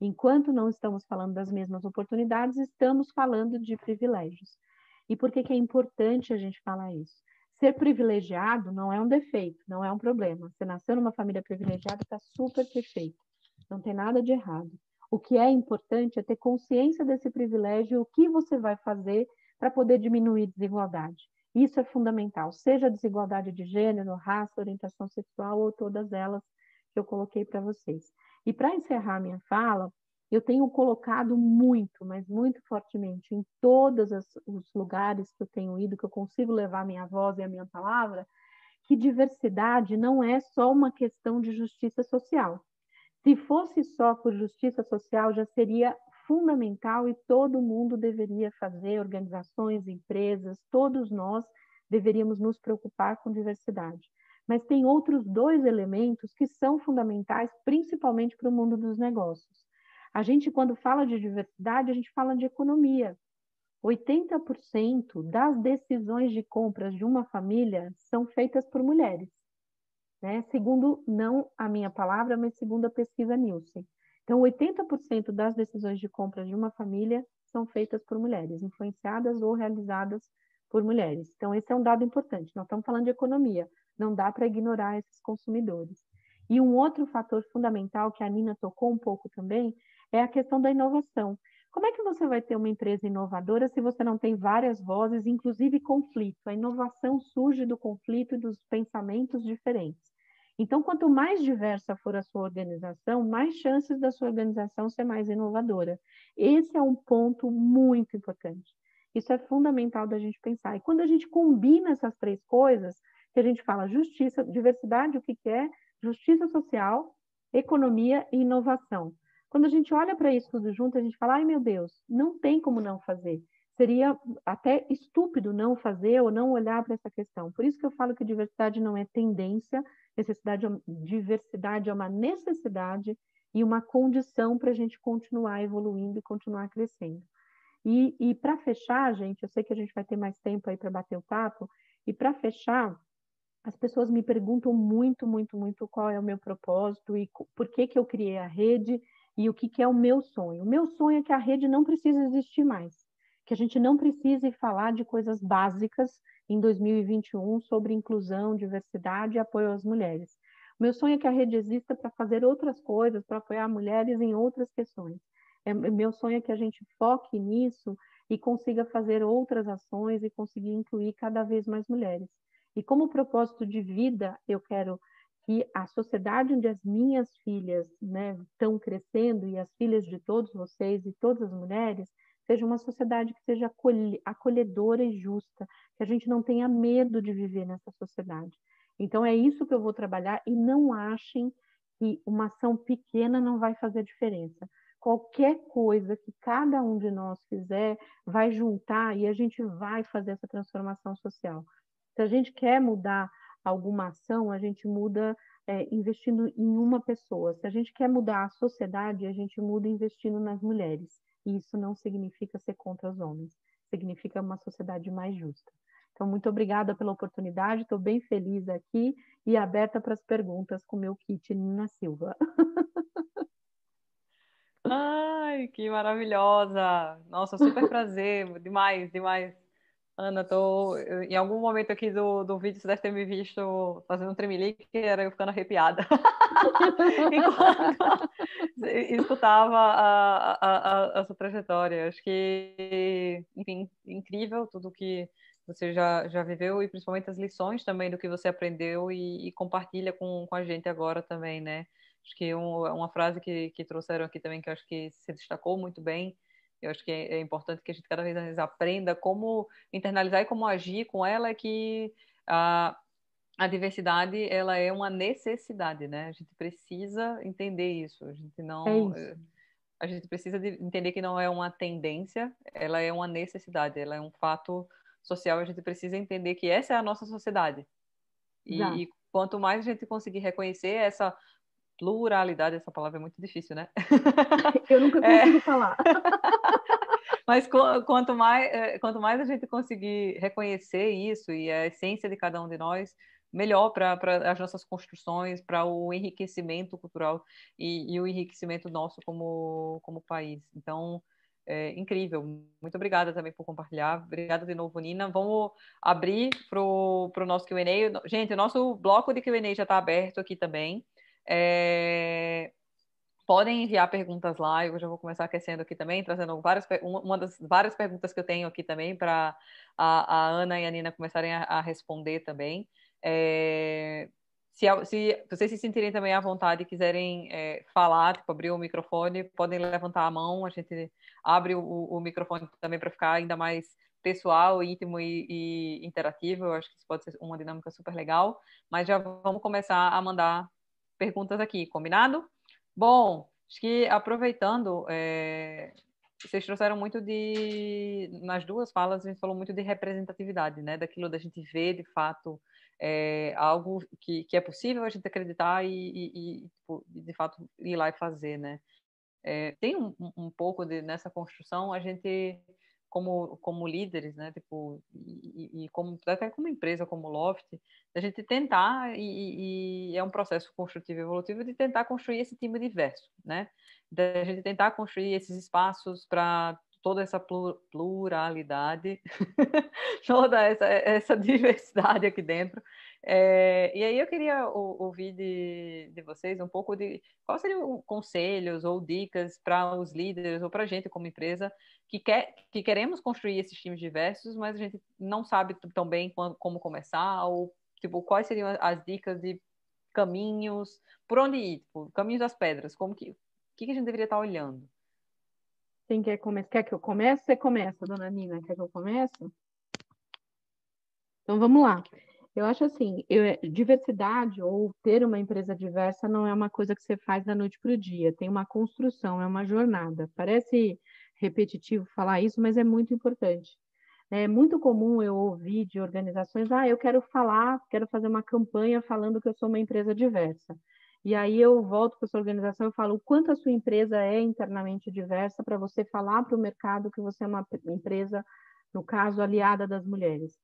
Enquanto não estamos falando das mesmas oportunidades, estamos falando de privilégios. E por que é importante a gente falar isso? Ser privilegiado não é um defeito, não é um problema. Você nasceu numa família privilegiada, está super perfeito. Não tem nada de errado. O que é importante é ter consciência desse privilégio e o que você vai fazer para poder diminuir a desigualdade. Isso é fundamental, seja a desigualdade de gênero, raça, orientação sexual ou todas elas que eu coloquei para vocês. E para encerrar minha fala, eu tenho colocado muito, mas muito fortemente, em todos os lugares que eu tenho ido, que eu consigo levar a minha voz e a minha palavra, que diversidade não é só uma questão de justiça social. Se fosse só por justiça social, já seria fundamental e todo mundo deveria fazer, organizações, empresas, todos nós deveríamos nos preocupar com diversidade. Mas tem outros dois elementos que são fundamentais, principalmente para o mundo dos negócios. A gente, quando fala de diversidade, a gente fala de economia. 80% das decisões de compras de uma família são feitas por mulheres, né? Segundo, não a minha palavra, mas segundo a pesquisa Nielsen. Então, 80% das decisões de compra de uma família são feitas por mulheres, influenciadas ou realizadas por mulheres. Então, esse é um dado importante. Nós estamos falando de economia, não dá para ignorar esses consumidores. E um outro fator fundamental que a Nina tocou um pouco também é a questão da inovação. Como é que você vai ter uma empresa inovadora se você não tem várias vozes, inclusive conflito? A inovação surge do conflito e dos pensamentos diferentes. Então, quanto mais diversa for a sua organização, mais chances da sua organização ser mais inovadora. Esse é um ponto muito importante. Isso é fundamental da gente pensar. E quando a gente combina essas três coisas, que a gente fala justiça, diversidade, o que é? Justiça social, economia e inovação. Quando a gente olha para isso tudo junto, a gente fala, ai meu Deus, não tem como não fazer. Seria até estúpido não fazer ou não olhar para essa questão. Por isso que eu falo que diversidade não é tendência, diversidade é uma necessidade e uma condição para a gente continuar evoluindo e continuar crescendo. E para fechar, gente, eu sei que a gente vai ter mais tempo aí para bater o papo, e para fechar, as pessoas me perguntam muito, muito, muito qual é o meu propósito e por que eu criei a rede e o que é o meu sonho. O meu sonho é que a rede não precise existir mais, que a gente não precise falar de coisas básicas em 2021 sobre inclusão, diversidade e apoio às mulheres. O meu sonho é que a rede exista para fazer outras coisas, para apoiar mulheres em outras questões. Meu sonho é que a gente foque nisso e consiga fazer outras ações e conseguir incluir cada vez mais mulheres. E como propósito de vida, eu quero que a sociedade onde as minhas filhas, né, estão crescendo e as filhas de todos vocês e todas as mulheres, seja uma sociedade que seja acolhedora e justa, que a gente não tenha medo de viver nessa sociedade. Então, é isso que eu vou trabalhar e não achem que uma ação pequena não vai fazer diferença. Qualquer coisa que cada um de nós fizer vai juntar e a gente vai fazer essa transformação social. Se a gente quer mudar alguma ação, a gente muda investindo em uma pessoa. Se a gente quer mudar a sociedade, a gente muda investindo nas mulheres. E isso não significa ser contra os homens, significa uma sociedade mais justa. Então, muito obrigada pela oportunidade, estou bem feliz aqui e aberta para as perguntas com o meu kit Nina Silva. Ai, que maravilhosa! Nossa, super prazer, demais, demais. Ana, em algum momento aqui do vídeo você deve ter me visto fazendo um tremelique, que era eu ficando arrepiada. Enquanto escutava a sua trajetória. Acho que, enfim, incrível tudo que você já viveu e principalmente as lições também do que você aprendeu e compartilha com a gente agora também, né? Acho que uma frase que trouxeram aqui também que eu acho que se destacou muito bem. Eu acho que é importante que a gente cada vez mais aprenda como internalizar e como agir com ela, é que a diversidade ela é uma necessidade, né? A gente precisa entender isso. A gente É não, isso. a gente precisa entender que não é uma tendência, ela é uma necessidade, ela é um fato social. A gente precisa entender que essa é a nossa sociedade. E quanto mais a gente conseguir reconhecer essa pluralidade, essa palavra é muito difícil, né? Eu nunca consigo falar. Mas quanto mais a gente conseguir reconhecer isso e a essência de cada um de nós, melhor para as nossas construções, para o enriquecimento cultural e o enriquecimento nosso como país. Então, incrível. Muito obrigada também por compartilhar. Obrigada de novo, Nina. Vamos abrir para o nosso Q&A. Gente, o nosso bloco de Q&A já está aberto aqui também. Podem enviar perguntas lá, eu já vou começar aquecendo aqui também, trazendo uma das várias perguntas que eu tenho aqui também para a Ana e a Nina começarem a responder também. se vocês se sentirem também à vontade e quiserem falar, tipo, abrir o microfone, podem levantar a mão, a gente abre o microfone também para ficar ainda mais pessoal, íntimo e interativo. Eu acho que isso pode ser uma dinâmica super legal, mas já vamos começar a mandar perguntas aqui, combinado? Bom, acho que aproveitando, vocês trouxeram muito nas duas falas, a gente falou muito de representatividade, né? Daquilo da gente ver, de fato, algo que é possível a gente acreditar e, tipo, de fato, ir lá e fazer, né? Tem um pouco nessa construção, a gente, como líderes, né? Tipo, e como, até como empresa, como Loft, a gente tentar, e é um processo construtivo e evolutivo, de tentar construir esse time diverso, né? Da gente tentar construir esses espaços para toda essa pluralidade, toda essa diversidade aqui dentro. E aí eu queria ouvir de vocês um pouco de quais seriam conselhos ou dicas para os líderes ou para a gente como empresa que queremos construir esses times diversos, mas a gente não sabe tão bem como começar, ou tipo, quais seriam as dicas de caminhos, por onde ir, tipo, caminhos das pedras, o que a gente deveria estar olhando? Quem quer começar? Quer que eu comece? Você começa, dona Nina. Quer que eu comece? Então vamos lá. Eu acho assim, diversidade ou ter uma empresa diversa não é uma coisa que você faz da noite para o dia. Tem uma construção, é uma jornada. Parece repetitivo falar isso, mas é muito importante. É muito comum eu ouvir de organizações, eu quero fazer uma campanha falando que eu sou uma empresa diversa. E aí eu volto para essa organização e falo o quanto a sua empresa é internamente diversa para você falar para o mercado que você é uma empresa, no caso, aliada das mulheres.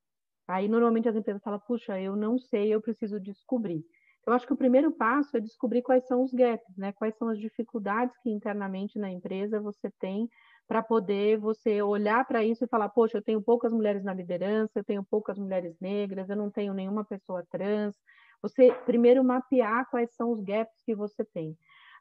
Aí, normalmente, as empresas falam, puxa, eu não sei, eu preciso descobrir. Eu acho que o primeiro passo é descobrir quais são os gaps, né? Quais são as dificuldades que internamente na empresa você tem para poder você olhar para isso e falar, poxa, eu tenho poucas mulheres na liderança, eu tenho poucas mulheres negras, eu não tenho nenhuma pessoa trans. Você primeiro mapear quais são os gaps que você tem.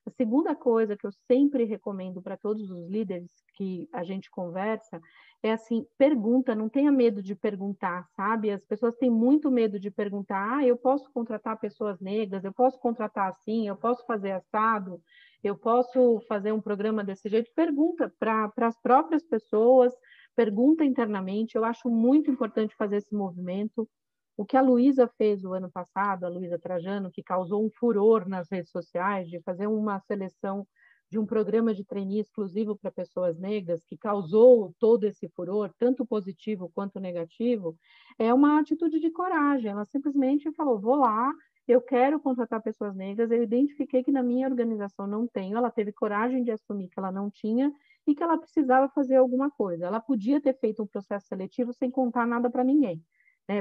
A segunda coisa que eu sempre recomendo para todos os líderes que a gente conversa é assim, pergunta, não tenha medo de perguntar, sabe? As pessoas têm muito medo de perguntar, eu posso contratar pessoas negras, eu posso contratar assim, eu posso fazer assado, eu posso fazer um programa desse jeito. Pergunta para as próprias pessoas, pergunta internamente, eu acho muito importante fazer esse movimento. O que a Luísa fez o ano passado, a Luísa Trajano, que causou um furor nas redes sociais, de fazer uma seleção de um programa de trainee exclusivo para pessoas negras, que causou todo esse furor, tanto positivo quanto negativo, é uma atitude de coragem. Ela simplesmente falou, vou lá, eu quero contratar pessoas negras, eu identifiquei que na minha organização não tenho, ela teve coragem de assumir que ela não tinha e que ela precisava fazer alguma coisa. Ela podia ter feito um processo seletivo sem contar nada para ninguém.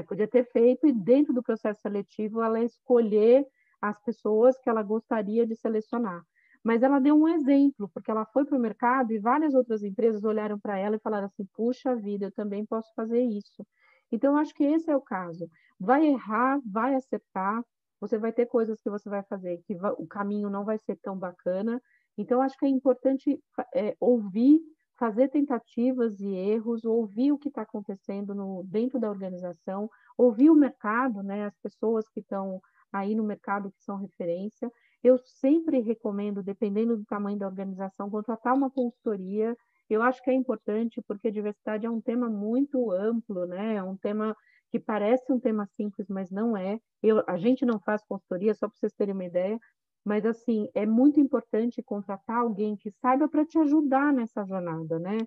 Podia ter feito e dentro do processo seletivo ela escolher as pessoas que ela gostaria de selecionar. Mas ela deu um exemplo, porque ela foi para o mercado e várias outras empresas olharam para ela e falaram assim, puxa vida, eu também posso fazer isso. Então, eu acho que esse é o caso. Vai errar, vai acertar, você vai ter coisas que você vai fazer que o caminho não vai ser tão bacana. Então, acho que é importante ouvir, fazer tentativas e erros, ouvir o que está acontecendo dentro da organização, ouvir o mercado, né, as pessoas que estão aí no mercado que são referência. Eu sempre recomendo, dependendo do tamanho da organização, contratar uma consultoria. Eu acho que é importante porque a diversidade é um tema muito amplo, né? É um tema que parece um tema simples, mas não é. A gente não faz consultoria, só para vocês terem uma ideia, mas assim, é muito importante contratar alguém que saiba para te ajudar nessa jornada, né?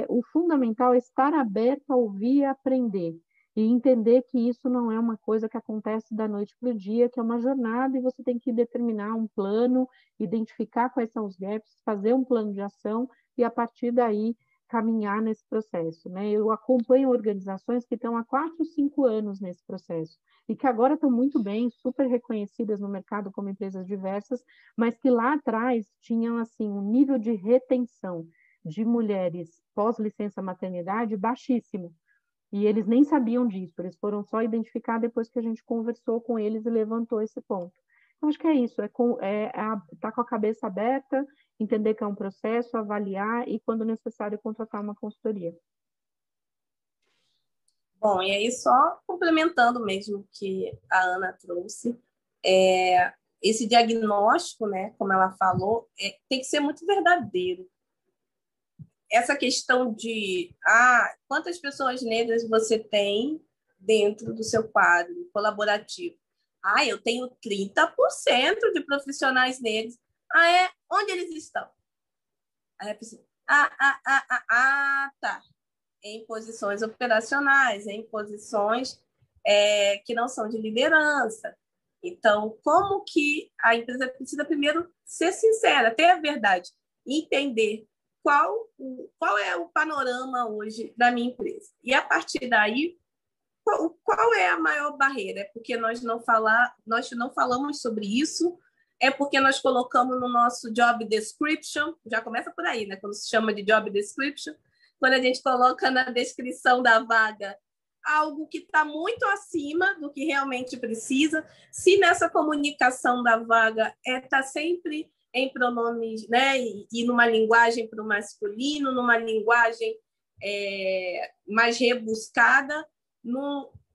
O fundamental é estar aberto a ouvir e aprender e entender que isso não é uma coisa que acontece da noite para o dia, que é uma jornada e você tem que determinar um plano, identificar quais são os gaps, fazer um plano de ação e a partir daí caminhar nesse processo, né? Eu acompanho organizações que estão há 4, 5 anos nesse processo e que agora estão muito bem, super reconhecidas no mercado como empresas diversas, mas que lá atrás tinham assim um nível de retenção de mulheres pós-licença maternidade baixíssimo. E eles nem sabiam disso, eles foram só identificar depois que a gente conversou com eles e levantou esse ponto. Então, acho que é isso, tá com a cabeça aberta, entender que é um processo, avaliar e, quando necessário, contratar uma consultoria. Bom, e aí só complementando mesmo o que a Ana trouxe, esse diagnóstico, né, como ela falou, tem que ser muito verdadeiro. Essa questão de quantas pessoas negras você tem dentro do seu quadro colaborativo? Eu tenho 30% de profissionais negros. Onde eles estão? Aí a pessoa, tá. Em posições operacionais, em posições que não são de liderança. Então, como que a empresa precisa primeiro ser sincera, ter a verdade, entender qual é o panorama hoje da minha empresa. E, a partir daí, qual é a maior barreira? É porque nós não falamos sobre isso? É porque nós colocamos no nosso job description? Já começa por aí, né? Quando se chama de job description. Quando a gente coloca na descrição da vaga algo que está muito acima do que realmente precisa. Se nessa comunicação da vaga está sempre em pronomes, né? E numa linguagem para o masculino, numa linguagem mais rebuscada,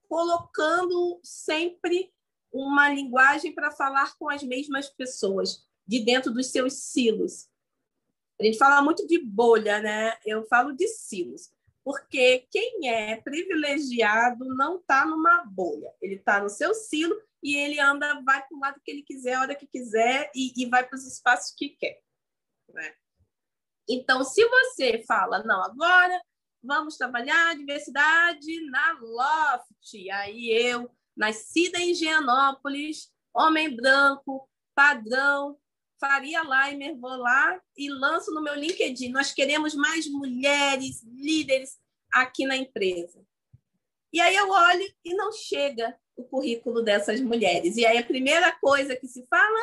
colocando sempre uma linguagem para falar com as mesmas pessoas, de dentro dos seus silos. A gente fala muito de bolha, né? Eu falo de silos, porque quem é privilegiado não está numa bolha, ele está no seu silo e ele vai para o lado que ele quiser, a hora que quiser, e vai para os espaços que quer, né? Então, se você fala, não, agora vamos trabalhar a diversidade na Loft. Aí eu, nascida em Higienópolis, homem branco, padrão, Faria Limer, vou lá e lanço no meu LinkedIn. Nós queremos mais mulheres líderes aqui na empresa. E aí eu olho e não chega o currículo dessas mulheres. E aí a primeira coisa que se fala,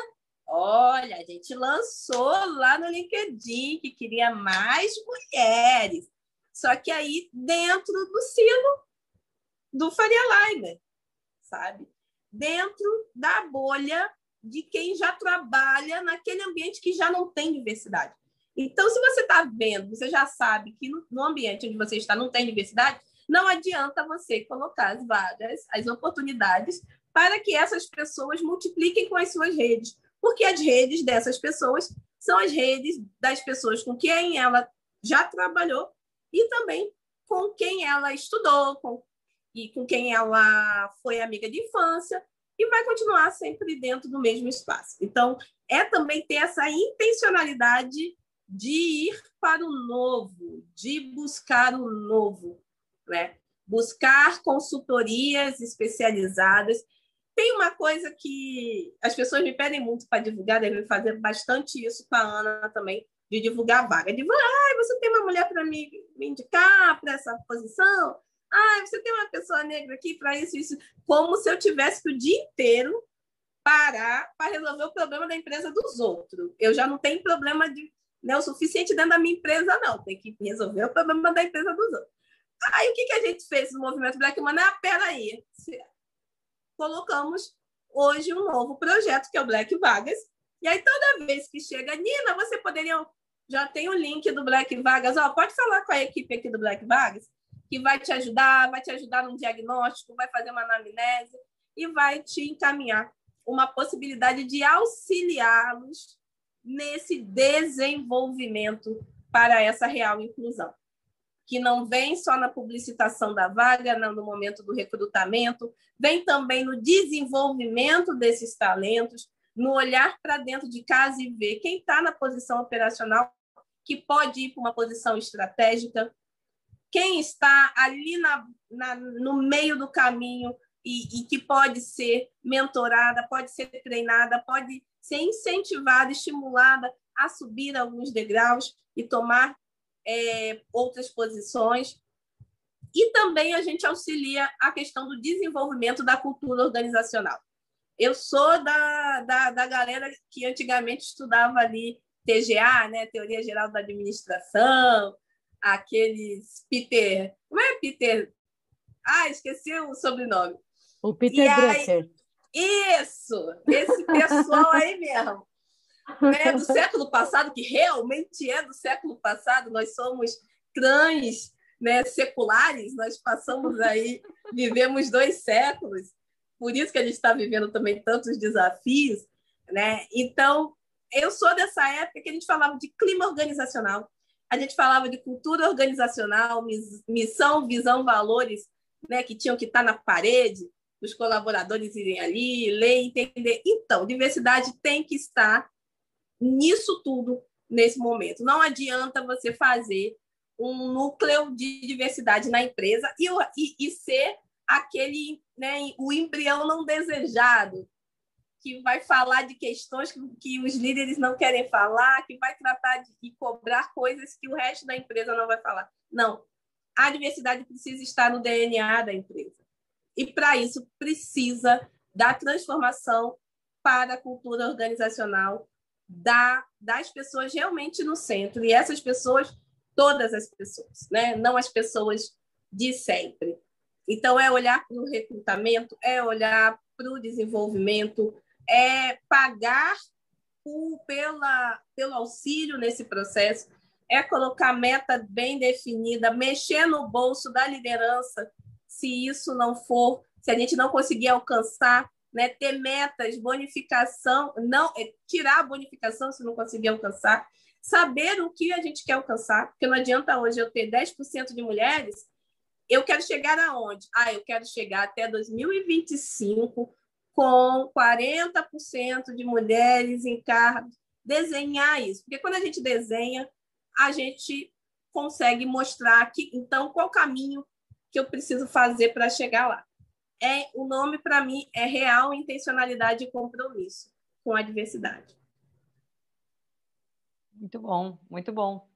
olha, a gente lançou lá no LinkedIn que queria mais mulheres. Só que aí dentro do silo do Faria Limer, sabe? Dentro da bolha de quem já trabalha naquele ambiente que já não tem diversidade. Então, se você está vendo, você já sabe que no ambiente onde você está não tem diversidade, não adianta você colocar as vagas, as oportunidades, para que essas pessoas multipliquem com as suas redes. Porque as redes dessas pessoas são as redes das pessoas com quem ela já trabalhou e também com quem ela estudou, e com quem ela foi amiga de infância, e vai continuar sempre dentro do mesmo espaço. Então, também ter essa intencionalidade de ir para o novo, de buscar o novo, né? Buscar consultorias especializadas. Tem uma coisa que as pessoas me pedem muito para divulgar, devem fazer bastante isso com a Ana também, de divulgar a vaga. Você tem uma mulher para me indicar para essa posição? Você tem uma pessoa negra aqui para isso. Como se eu tivesse que o dia inteiro parar para resolver o problema da empresa dos outros. Eu já não tenho problema o suficiente dentro da minha empresa, não. Tem que resolver o problema da empresa dos outros. Aí, o que a gente fez no movimento Black Money? Peraí. Colocamos hoje um novo projeto, que é o Black Vagas. E aí, toda vez que chega, Nina, você poderia... Já tem o link do Black Vagas. Pode falar com a equipe aqui do Black Vagas, que vai te ajudar num diagnóstico, vai fazer uma anamnese e vai te encaminhar uma possibilidade de auxiliá-los nesse desenvolvimento para essa real inclusão, que não vem só na publicitação da vaga, não no momento do recrutamento, vem também no desenvolvimento desses talentos, no olhar para dentro de casa e ver quem está na posição operacional, que pode ir para uma posição estratégica, quem está ali no meio do caminho e que pode ser mentorada, pode ser treinada, pode ser incentivada, estimulada a subir alguns degraus e tomar outras posições. E também a gente auxilia a questão do desenvolvimento da cultura organizacional. Eu sou da galera que antigamente estudava ali TGA, né? Teoria Geral da Administração, aqueles Peter... Como é Peter? Esqueci o sobrenome. O Peter Drucker. Isso! Esse pessoal aí mesmo. Né, do século passado, que realmente é do século passado, nós somos trans, né, seculares, nós passamos aí, vivemos 2 séculos. por isso que a gente está vivendo também tantos desafios, né? Então, eu sou dessa época que a gente falava de clima organizacional, a gente falava de cultura organizacional, missão, visão, valores, né, que tinham que estar na parede, os colaboradores irem ali, ler, entender. Então, diversidade tem que estar nisso tudo nesse momento. Não adianta você fazer um núcleo de diversidade na empresa e ser aquele, né, o embrião não desejado, que vai falar de questões que os líderes não querem falar, que vai tratar de cobrar coisas que o resto da empresa não vai falar. Não. A diversidade precisa estar no DNA da empresa. E, para isso, precisa da transformação para a cultura organizacional, das pessoas realmente no centro. E essas pessoas, todas as pessoas, né? Não as pessoas de sempre. Então, é olhar para o recrutamento, é olhar para o desenvolvimento, é pagar pelo auxílio nesse processo, é colocar meta bem definida, mexer no bolso da liderança, se isso não for, se a gente não conseguir alcançar, né, ter metas, bonificação, não tirar a bonificação se não conseguir alcançar, saber o que a gente quer alcançar, porque não adianta hoje eu ter 10% de mulheres, eu quero chegar aonde? Eu quero chegar até 2025 com 40% de mulheres em cargos, desenhar isso. Porque quando a gente desenha, a gente consegue mostrar que, então, qual caminho que eu preciso fazer para chegar lá. O nome, para mim, é real intencionalidade e compromisso com a diversidade. Muito bom, muito bom.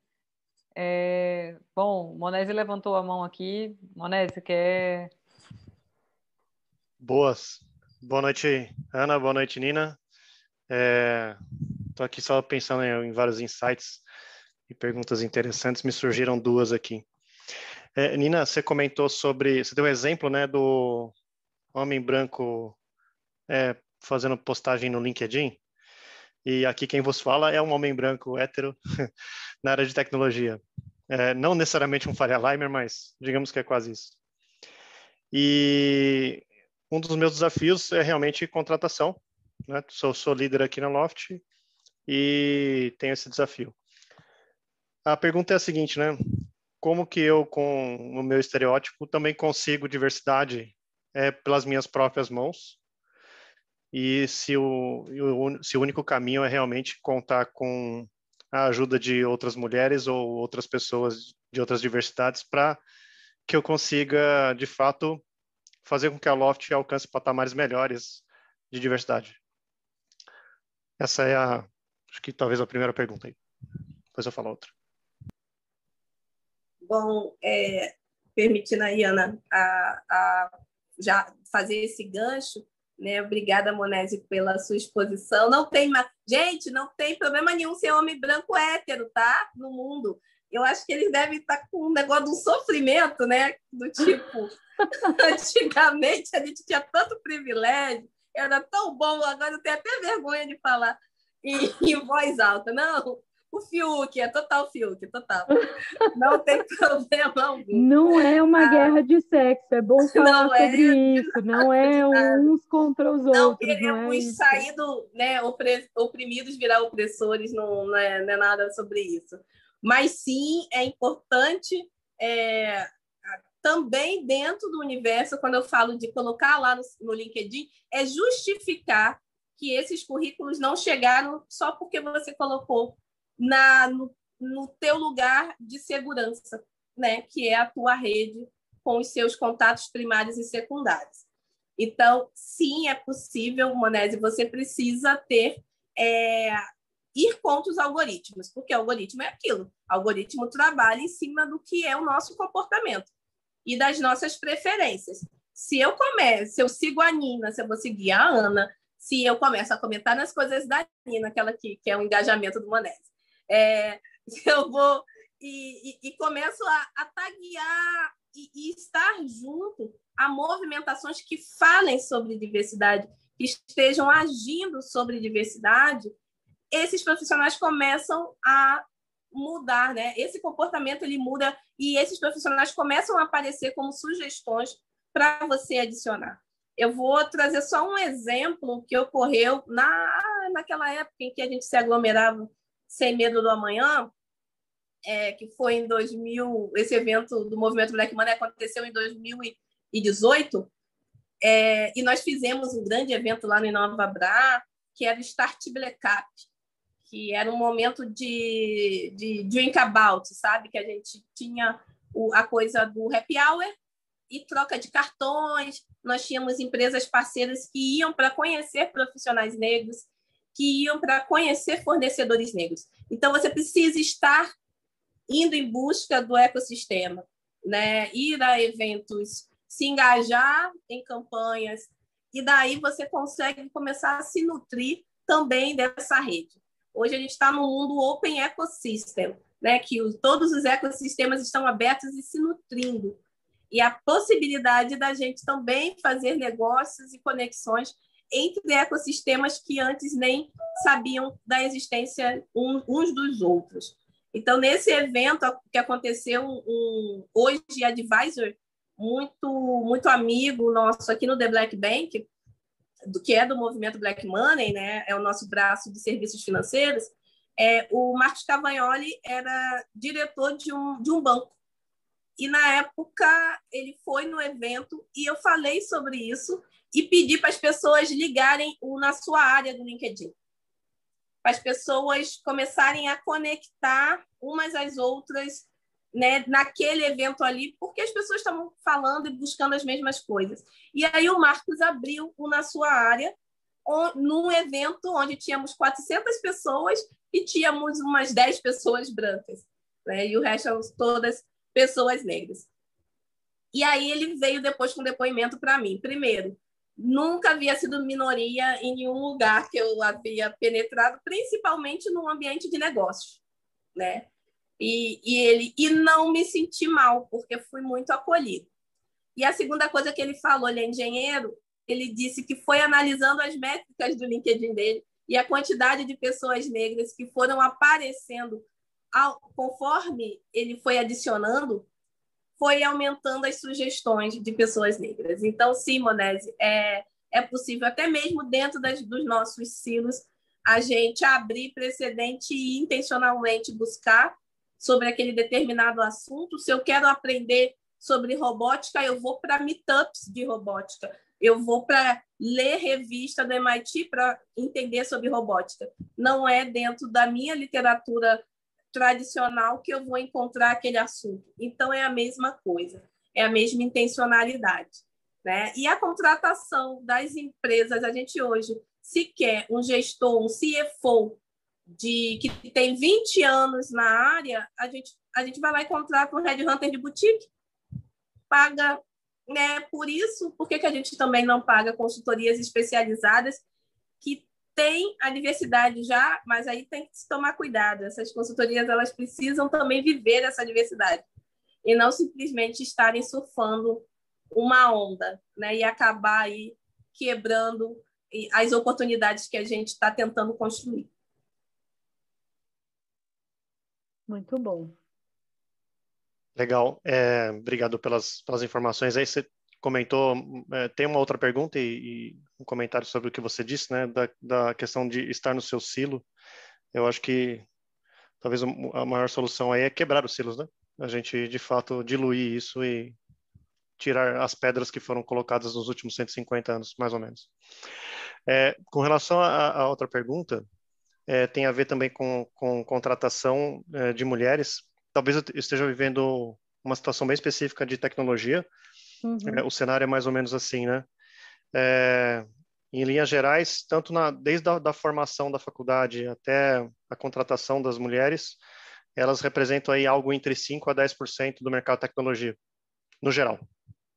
Bom, Monese levantou a mão aqui. Monese, quer... Boa noite, Ana. Boa noite, Nina. Estou aqui só pensando em vários insights e perguntas interessantes. Me surgiram duas aqui. Nina, você comentou sobre... Você deu um exemplo, né, do homem branco fazendo postagem no LinkedIn. E aqui quem vos fala é um homem branco hétero na área de tecnologia. Não necessariamente um Faria Limer, mas digamos que é quase isso. E um dos meus desafios é realmente contratação, né? Sou líder aqui na Loft e tenho esse desafio. A pergunta é a seguinte, né? Como que eu, com o meu estereótipo, também consigo diversidade pelas minhas próprias mãos? E se o único caminho é realmente contar com a ajuda de outras mulheres ou outras pessoas de outras diversidades para que eu consiga, de fato, fazer com que a Loft alcance patamares melhores de diversidade? Essa é acho que talvez a primeira pergunta aí. Depois eu falo outra. Bom, permitindo aí, Ana, já fazer esse gancho, né? Obrigada, Monese, pela sua exposição. Gente, não tem problema nenhum ser homem branco hétero, tá? No mundo. Eu acho que eles devem estar com um negócio de um sofrimento, né? Do tipo, antigamente a gente tinha tanto privilégio, era tão bom, agora eu tenho até vergonha de falar em voz alta. Não, o Fiuk, total Fiuk, total. Não tem problema algum. Não é uma guerra de sexo, é bom falar sobre isso. Não é uns contra os outros. Não queremos sair oprimidos, virar opressores, não é nada sobre isso. Mas sim, é importante também dentro do universo, quando eu falo de colocar lá no LinkedIn, é justificar que esses currículos não chegaram só porque você colocou no teu lugar de segurança, né? Que é a tua rede com os seus contatos primários e secundários. Então, sim, é possível, Monese, você precisa ir contra os algoritmos, porque o algoritmo é aquilo. O algoritmo trabalha em cima do que é o nosso comportamento e das nossas preferências. Se eu sigo a Nina, se eu vou seguir a Ana, se eu começo a comentar nas coisas da Nina, aquela que é o engajamento do Monese, se eu vou e começo a taguear e estar junto a movimentações que falem sobre diversidade, que estejam agindo sobre diversidade, esses profissionais começam a mudar, né? Esse comportamento ele muda e esses profissionais começam a aparecer como sugestões para você adicionar. Eu vou trazer só um exemplo que ocorreu naquela época em que a gente se aglomerava sem medo do amanhã, que foi em 2000, esse evento do Movimento Black Money aconteceu em 2018, e nós fizemos um grande evento lá no Inova Bra, que era o Start Black Up, que era um momento de drink about, sabe? Que a gente tinha a coisa do happy hour e troca de cartões. Nós tínhamos empresas parceiras que iam para conhecer profissionais negros, que iam para conhecer fornecedores negros. Então, você precisa estar indo em busca do ecossistema, né? Ir a eventos, se engajar em campanhas, e daí você consegue começar a se nutrir também dessa rede. Hoje a gente está no mundo Open Ecosystem, né? Que todos os ecossistemas estão abertos e se nutrindo. E a possibilidade da gente também fazer negócios e conexões entre ecossistemas que antes nem sabiam da existência uns dos outros. Então, nesse evento que aconteceu, hoje, advisor muito amigo nosso aqui no The Black Bank, que é do movimento Black Money, né? É o nosso braço de serviços financeiros, o Marcos Cavagnoli era diretor de um banco. E, na época, ele foi no evento e eu falei sobre isso e pedi para as pessoas ligarem na sua área do LinkedIn, para as pessoas começarem a conectar umas às outras, né, naquele evento ali, porque as pessoas estavam falando e buscando as mesmas coisas. E aí o Marcos abriu na sua área, num evento onde tínhamos 400 pessoas e tínhamos umas 10 pessoas brancas, né, e o resto eram todas pessoas negras. E aí ele veio depois com depoimento para mim. Primeiro, nunca havia sido minoria em nenhum lugar que eu havia penetrado, principalmente no ambiente de negócios, né? E não me senti mal, porque fui muito acolhido. E a segunda coisa que ele falou, ele é engenheiro, ele disse que foi analisando as métricas do LinkedIn dele e a quantidade de pessoas negras que foram aparecendo conforme ele foi adicionando, foi aumentando as sugestões de pessoas negras. Então, sim, Monese, é possível, até mesmo dentro dos nossos silos, a gente abrir precedente e intencionalmente buscar sobre aquele determinado assunto. Se eu quero aprender sobre robótica, eu vou para meetups de robótica, eu vou para ler revista do MIT para entender sobre robótica. Não é dentro da minha literatura tradicional que eu vou encontrar aquele assunto. Então, é a mesma coisa, é a mesma intencionalidade, né? E a contratação das empresas, a gente hoje, se quer um gestor, um CFO, que tem 20 anos na área, a gente vai lá e contrata um headhunter de boutique, paga, né? Por isso, por que a gente também não paga consultorias especializadas que tem a diversidade já, mas aí tem que se tomar cuidado. Essas consultorias, elas precisam também viver essa diversidade e não simplesmente estarem surfando uma onda, né? E acabar aí quebrando as oportunidades que a gente está tentando construir. Muito bom. Legal. Obrigado pelas informações. Aí você comentou, tem uma outra pergunta e um comentário sobre o que você disse, né, da questão de estar no seu silo. Eu acho que talvez a maior solução aí é quebrar os silos, né? A gente, de fato, diluir isso e tirar as pedras que foram colocadas nos últimos 150 anos, mais ou menos. Com relação à outra pergunta, tem a ver também com contratação de mulheres. Talvez eu esteja vivendo uma situação bem específica de tecnologia. O cenário é mais ou menos assim, né? Em linhas gerais, tanto desde a formação da faculdade até a contratação das mulheres, elas representam aí algo entre 5% a 10% do mercado de tecnologia, no geral,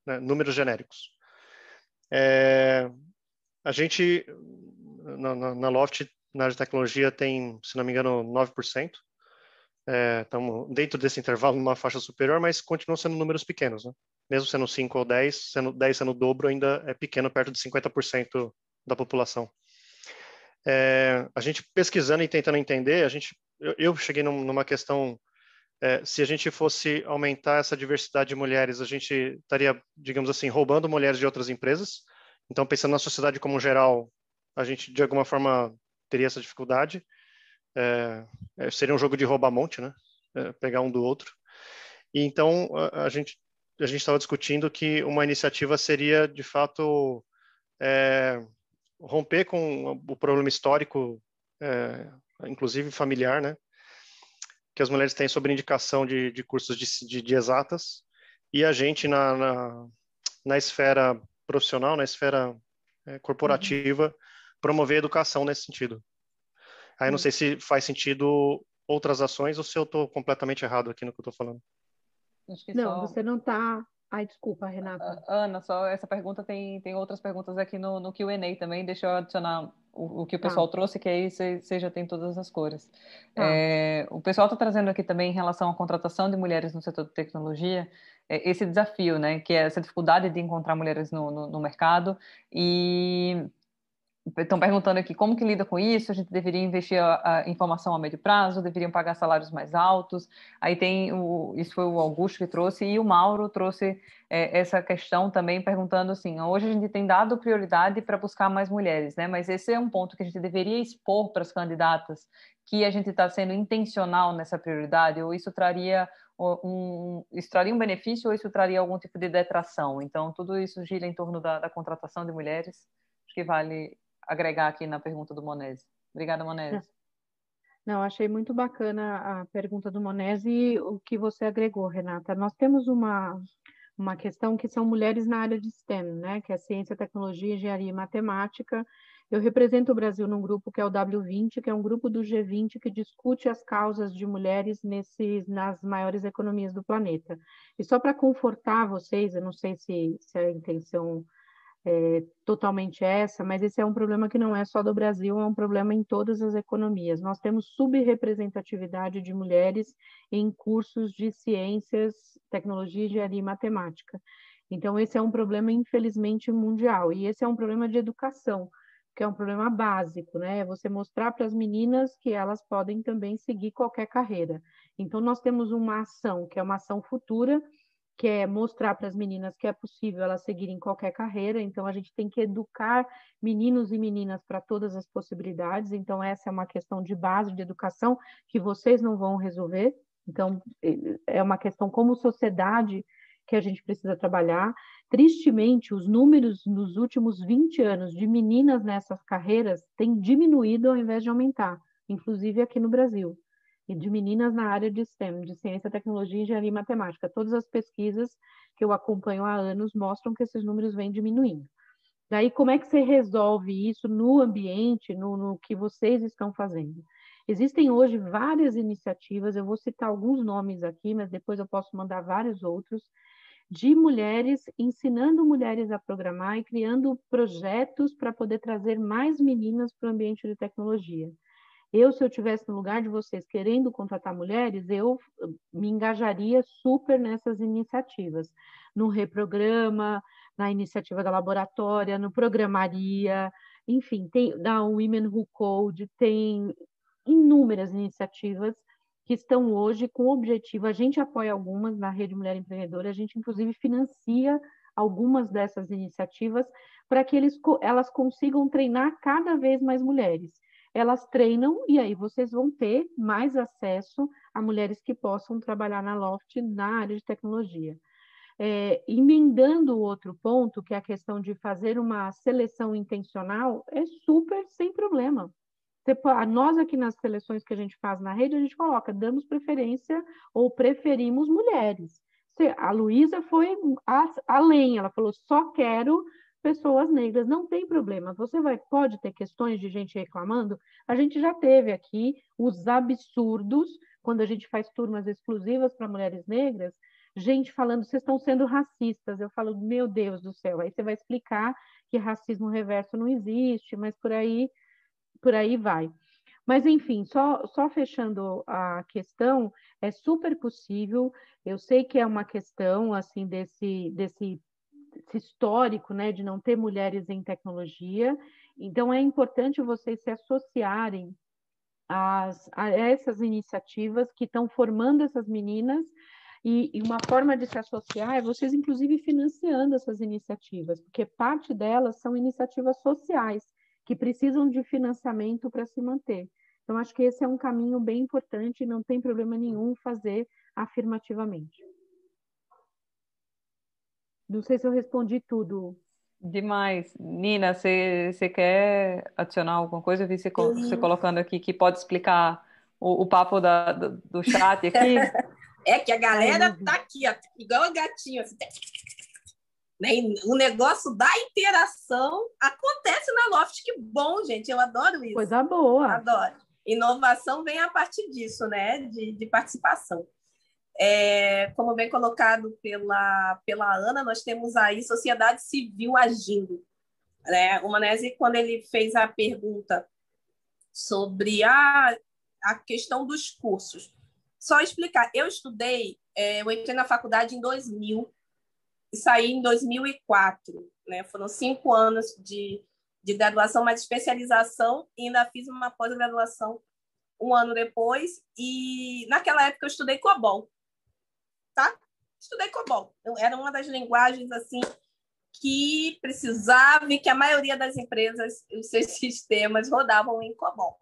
né? Números genéricos. A gente, na Loft, na área de tecnologia, tem, se não me engano, 9%. Estamos dentro desse intervalo, numa faixa superior, mas continuam sendo números pequenos, né? Mesmo sendo 5 ou 10, 10 sendo o dobro, ainda é pequeno, perto de 50% da população. A gente pesquisando e tentando entender, eu cheguei numa questão, se a gente fosse aumentar essa diversidade de mulheres, a gente estaria, digamos assim, roubando mulheres de outras empresas, Então, pensando na sociedade como geral, a gente, de alguma forma, teria essa dificuldade. Seria um jogo de rouba-monte, né? Pegar um do outro. E então, a gente estava discutindo que uma iniciativa seria, de fato, romper com o problema histórico, inclusive familiar, né? Que as mulheres têm sobre indicação de cursos de exatas, e a gente na esfera profissional, na esfera corporativa, promover educação nesse sentido. Aí não sei se faz sentido outras ações ou se eu estou completamente errado aqui no que eu estou falando. Acho que Não, você não está... Ai, desculpa, Renata. Ana, só essa pergunta tem outras perguntas aqui no Q&A também. Deixa eu adicionar o que o pessoal trouxe, que aí você já tem todas as cores. O pessoal está trazendo aqui também em relação à contratação de mulheres no setor de tecnologia, esse desafio, né, que é essa dificuldade de encontrar mulheres no mercado. E estão perguntando aqui como que lida com isso, a gente deveria investir em formação a médio prazo, deveriam pagar salários mais altos. Aí tem, isso foi o Augusto que trouxe, e o Mauro trouxe essa questão também, perguntando assim, hoje a gente tem dado prioridade para buscar mais mulheres, né? Mas esse é um ponto que a gente deveria expor para as candidatas, que a gente está sendo intencional nessa prioridade, ou isso traria um benefício, ou isso traria algum tipo de detração. Então, tudo isso gira em torno da contratação de mulheres, acho que vale agregar aqui na pergunta do Monese. Obrigada, Monese. Não, achei muito bacana a pergunta do Monese e o que você agregou, Renata. Nós temos uma questão que são mulheres na área de STEM, né? Que é ciência, tecnologia, engenharia e matemática. Eu represento o Brasil num grupo que é o W20, que é um grupo do G20 que discute as causas de mulheres nas maiores economias do planeta. E só para confortar vocês, eu não sei se a intenção totalmente essa, mas esse é um problema que não é só do Brasil, é um problema em todas as economias. Nós temos subrepresentatividade de mulheres em cursos de ciências, tecnologia, engenharia e matemática. Então, esse é um problema, infelizmente, mundial. E esse é um problema de educação, que é um problema básico, né? É você mostrar para as meninas que elas podem também seguir qualquer carreira. Então, nós temos uma ação, que é uma ação futura, que é mostrar para as meninas que é possível elas seguirem qualquer carreira. Então, a gente tem que educar meninos e meninas para todas as possibilidades. Então, essa é uma questão de base de educação que vocês não vão resolver. Então, é uma questão como sociedade que a gente precisa trabalhar. Tristemente, os números nos últimos 20 anos de meninas nessas carreiras têm diminuído ao invés de aumentar, inclusive aqui no Brasil. E de meninas na área de STEM, de ciência, tecnologia, engenharia e matemática. Todas as pesquisas que eu acompanho há anos mostram que esses números vêm diminuindo. Daí, como é que você resolve isso no ambiente, no que vocês estão fazendo? Existem hoje várias iniciativas, eu vou citar alguns nomes aqui, mas depois eu posso mandar vários outros, de mulheres ensinando mulheres a programar e criando projetos para poder trazer mais meninas para o ambiente de tecnologia. Se eu estivesse no lugar de vocês querendo contratar mulheres, eu me engajaria super nessas iniciativas. No Reprograma, na iniciativa da Laboratória, no Programaria, enfim, tem da Women Who Code, tem inúmeras iniciativas que estão hoje com o objetivo, a gente apoia algumas na Rede Mulher Empreendedora, a gente inclusive financia algumas dessas iniciativas para que elas consigam treinar cada vez mais mulheres. Elas treinam e aí vocês vão ter mais acesso a mulheres que possam trabalhar na Loft na área de tecnologia. Emendando o outro ponto, que é a questão de fazer uma seleção intencional, é super sem problema. Nós aqui nas seleções que a gente faz na rede, a gente coloca, damos preferência ou preferimos mulheres. A Luísa foi além, ela falou, só quero pessoas negras, não tem problema. Você pode ter questões de gente reclamando? A gente já teve aqui os absurdos, quando a gente faz turmas exclusivas para mulheres negras, gente falando, vocês estão sendo racistas. Eu falo, meu Deus do céu. Aí você vai explicar que racismo reverso não existe, mas por aí vai. Mas, enfim, só fechando a questão, é super possível, eu sei que é uma questão, assim, desse histórico, né, de não ter mulheres em tecnologia, então é importante vocês se associarem a essas iniciativas que estão formando essas meninas E uma forma de se associar é vocês, inclusive, financiando essas iniciativas, porque parte delas são iniciativas sociais, que precisam de financiamento para se manter. Então, acho que esse é um caminho bem importante e não tem problema nenhum fazer afirmativamente. Não sei se eu respondi tudo. Demais. Nina, você quer adicionar alguma coisa? Eu vi você Sim. colocando aqui que pode explicar o papo do chat aqui. É que a galera tá aqui, ó, igual a gatinho, assim, né? E o negócio da interação acontece na Loft. Que bom, gente. Eu adoro isso. Coisa boa. Adoro. Inovação vem a partir disso, né? De participação. Como bem colocado pela Ana, nós temos aí sociedade civil agindo. Né? O Manese, quando ele fez a pergunta sobre a questão dos cursos, só explicar, eu entrei na faculdade em 2000 e saí em 2004, né? Foram 5 anos de graduação, mais especialização, e ainda fiz uma pós-graduação 1 ano depois, e naquela época eu estudei COBOL, tá? Estudei COBOL. Era uma das linguagens, assim, que precisava e que a maioria das empresas, os seus sistemas rodavam em COBOL.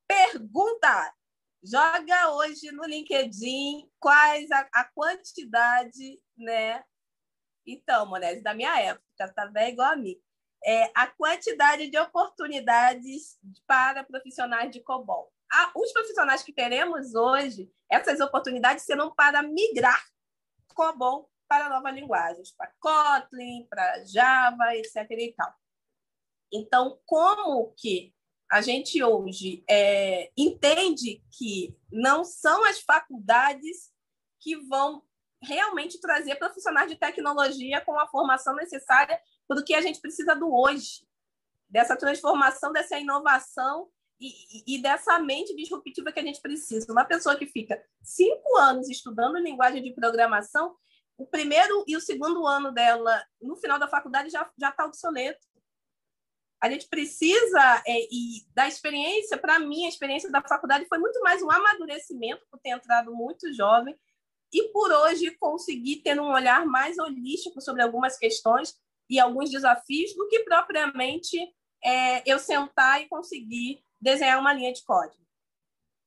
Pergunta! Joga hoje no LinkedIn quais a quantidade, né? Então, Monese, da minha época, tá bem igual a mim. A quantidade de oportunidades para profissionais de COBOL. Os profissionais que teremos hoje, essas oportunidades serão para migrar COBOL para novas linguagens, para Kotlin, para Java, etc. e tal. Então, como que a gente hoje entende que não são as faculdades que vão realmente trazer profissionais de tecnologia com a formação necessária para o que a gente precisa do hoje, dessa transformação, dessa inovação e dessa mente disruptiva que a gente precisa. Uma pessoa que fica 5 anos estudando linguagem de programação, o primeiro e o segundo ano dela, no final da faculdade, já está obsoleto. A gente precisa, e da experiência, para mim, a experiência da faculdade foi muito mais um amadurecimento, por ter entrado muito jovem, e por hoje conseguir ter um olhar mais holístico sobre algumas questões e alguns desafios, do que propriamente eu sentar e conseguir desenhar uma linha de código.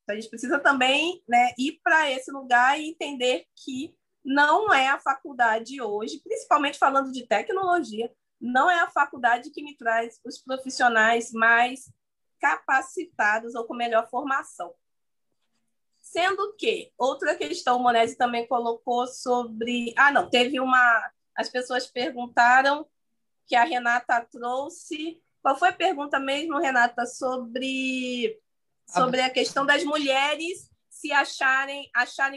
Então, a gente precisa também, né, ir para esse lugar e entender que não é a faculdade hoje, principalmente falando de tecnologia, não é a faculdade que me traz os profissionais mais capacitados ou com melhor formação. Sendo que, outra questão, o Monese também colocou sobre... teve uma... As pessoas perguntaram, que a Renata trouxe... Qual foi a pergunta mesmo, Renata, sobre a questão das mulheres se acharem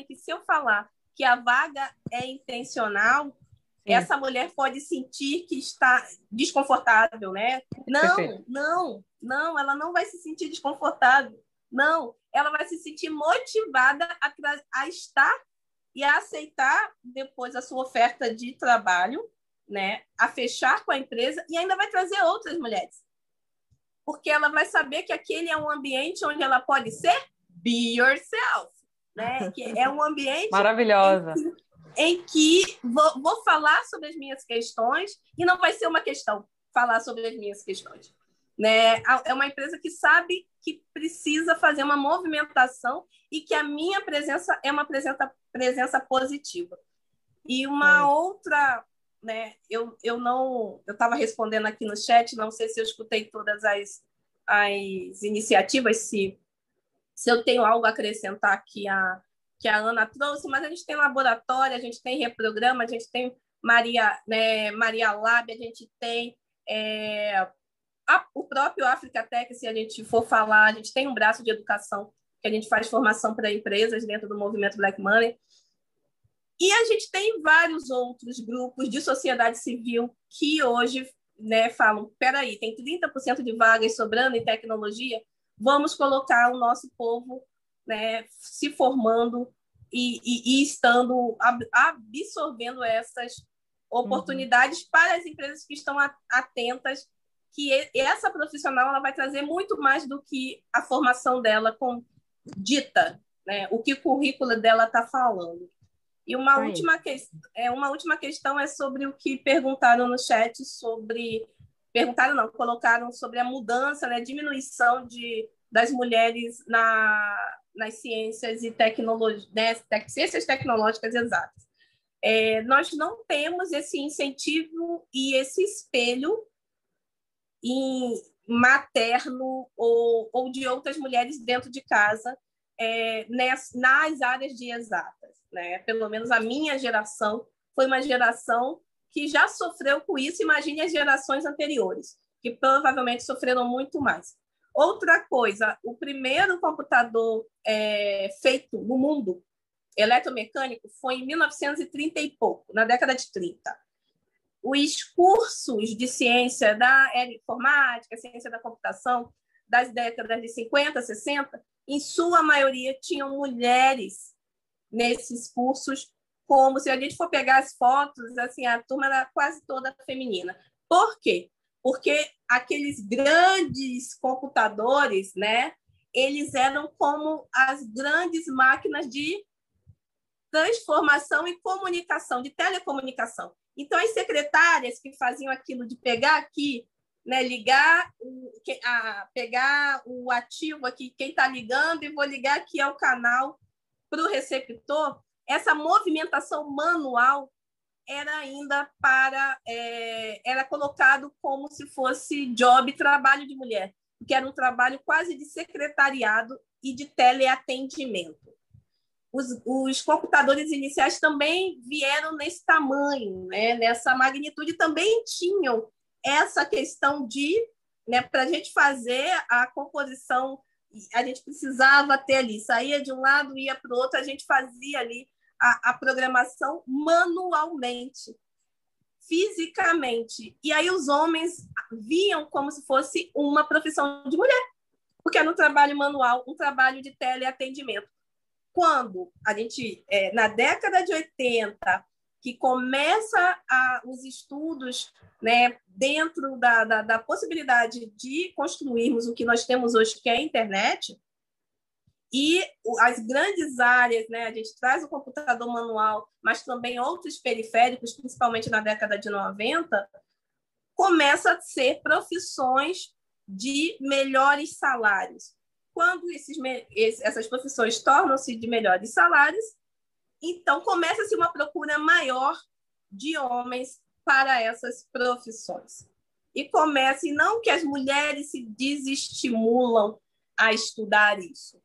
que, se eu falar que a vaga é intencional, essa mulher pode sentir que está desconfortável, né? Não, ela não vai se sentir desconfortável. Não, ela vai se sentir motivada a estar e a aceitar depois a sua oferta de trabalho, né? A fechar com a empresa, e ainda vai trazer outras mulheres. Porque ela vai saber que aquele é um ambiente onde ela pode ser be yourself, né? Que é um ambiente maravilhosa. Em que vou falar sobre as minhas questões, e não vai ser uma questão falar sobre as minhas questões. Né? É uma empresa que sabe que precisa fazer uma movimentação e que a minha presença é uma presença positiva. E uma outra, né? Eu estava respondendo aqui no chat, não sei se eu escutei todas as iniciativas, se eu tenho algo a acrescentar que a Ana trouxe, mas a gente tem laboratório, a gente tem reprograma, a gente tem Maria Lab, a gente tem o próprio Africa Tech, se a gente for falar, a gente tem um braço de educação que a gente faz formação para empresas dentro do movimento Black Money. E a gente tem vários outros grupos de sociedade civil que hoje, né, falam, peraí, tem 30% de vagas sobrando em tecnologia, vamos colocar o nosso povo, né, se formando e estando absorvendo essas oportunidades para as empresas que estão atentas, que essa profissional ela vai trazer muito mais do que a formação dela dita, né, o que o currículo dela está falando. E uma última questão é sobre o que perguntaram no chat sobre... Perguntaram não, colocaram sobre a mudança, né, diminuição das mulheres nas ciências e tecnologias, né, ciências tecnológicas exatas. Nós não temos esse incentivo e esse espelho materno ou de outras mulheres dentro de casa nas áreas de exatas, né? Pelo menos a minha geração foi uma geração que já sofreu com isso. Imagine as gerações anteriores, que provavelmente sofreram muito mais. Outra coisa, o primeiro computador feito no mundo, eletromecânico, foi em 1930 e pouco, na década de 30. Os cursos de ciência da informática, ciência da computação, das décadas de 50, 60, em sua maioria tinham mulheres nesses cursos, como se a gente for pegar as fotos, assim, a turma era quase toda feminina. Por quê? Porque aqueles grandes computadores, né, eles eram como as grandes máquinas de transformação e comunicação, de telecomunicação. Então, as secretárias que faziam aquilo de pegar aqui, né, pegar o ativo aqui, quem está ligando, e vou ligar aqui ao canal para o receptor, essa movimentação manual era ainda era colocado como se fosse trabalho de mulher, que era um trabalho quase de secretariado e de teleatendimento. Os computadores iniciais também vieram nesse tamanho, né, nessa magnitude, também tinham essa questão de, né, para a gente fazer a composição, a gente precisava ter ali, saía de um lado, ia para o outro, a gente fazia ali a programação manualmente, fisicamente. E aí os homens viam como se fosse uma profissão de mulher, porque era um trabalho manual, um trabalho de teleatendimento. Quando a gente, na década de 80, que começa os estudos, né, dentro da possibilidade de construirmos o que nós temos hoje, que é a internet, e as grandes áreas, né, a gente traz o computador manual, mas também outros periféricos, principalmente na década de 90, começa a ser profissões de melhores salários. Quando essas profissões tornam-se de melhores salários, então começa-se uma procura maior de homens para essas profissões. E não que as mulheres se desestimulam a estudar isso.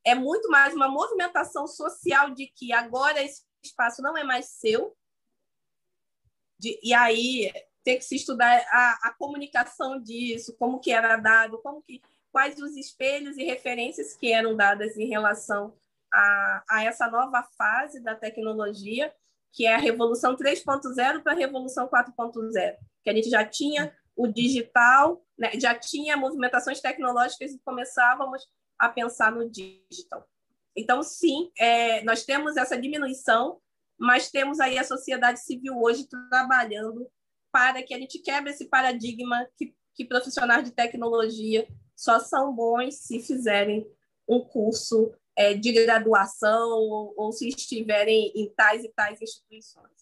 É muito mais uma movimentação social de que agora esse espaço não é mais seu, e aí tem que se estudar a comunicação disso, como que era dado, quais os espelhos e referências que eram dadas em relação a essa nova fase da tecnologia, que é a Revolução 3.0 para a Revolução 4.0, que a gente já tinha o digital, né, já tinha movimentações tecnológicas e começávamos a pensar no digital. Então, sim, nós temos essa diminuição, mas temos aí a sociedade civil hoje trabalhando para que a gente quebre esse paradigma que profissionais de tecnologia só são bons se fizerem um curso de graduação ou se estiverem em tais e tais instituições.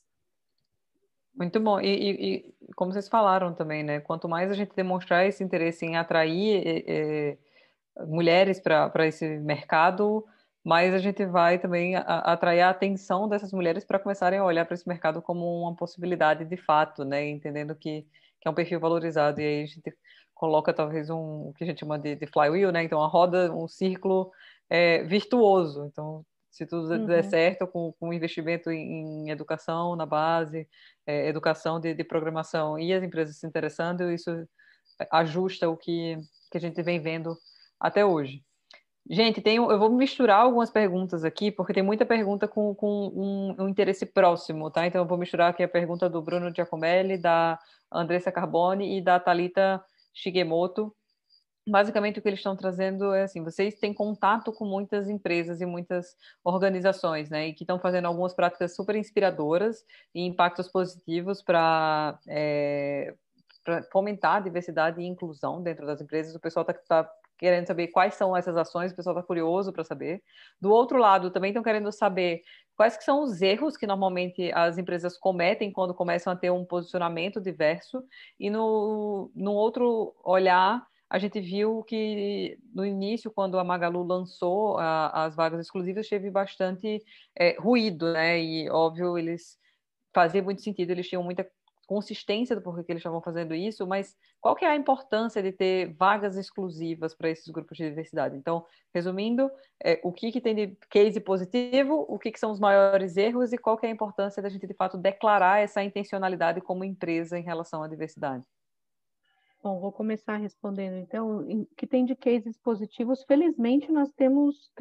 Muito bom. E como vocês falaram também, né? Quanto mais a gente demonstrar esse interesse em atrair mulheres para esse mercado, mais a gente vai também atrair a atenção dessas mulheres para começarem a olhar para esse mercado como uma possibilidade de fato, né? Entendendo que é um perfil valorizado. E aí a gente coloca talvez o que a gente chama de flywheel, né? Então, a roda, um círculo virtuoso. Então, se tudo der certo, com investimento em educação na base, educação de programação e as empresas se interessando, isso ajusta o que a gente vem vendo até hoje. Gente, eu vou misturar algumas perguntas aqui, porque tem muita pergunta com um interesse próximo, tá? Então, eu vou misturar aqui a pergunta do Bruno Giacomelli, da Andressa Carboni e da Thalita Shigemoto. Basicamente, o que eles estão trazendo é assim, vocês têm contato com muitas empresas e muitas organizações, né? E que estão fazendo algumas práticas super inspiradoras e impactos positivos para fomentar a diversidade e inclusão dentro das empresas. O pessoal está querendo saber quais são essas ações, o pessoal está curioso para saber. Do outro lado, também estão querendo saber quais que são os erros que normalmente as empresas cometem quando começam a ter um posicionamento diverso, e no outro olhar, a gente viu que no início, quando a Magalu lançou as vagas exclusivas, teve bastante ruído, né? E, óbvio, eles fazia muito sentido, eles tinham muita consistência do porquê que eles estavam fazendo isso, mas qual que é a importância de ter vagas exclusivas para esses grupos de diversidade? Então, resumindo, o que tem de case positivo, o que são os maiores erros e qual que é a importância da gente, de fato, declarar essa intencionalidade como empresa em relação à diversidade? Bom, vou começar respondendo, então, o que tem de cases positivos. Felizmente, nós temos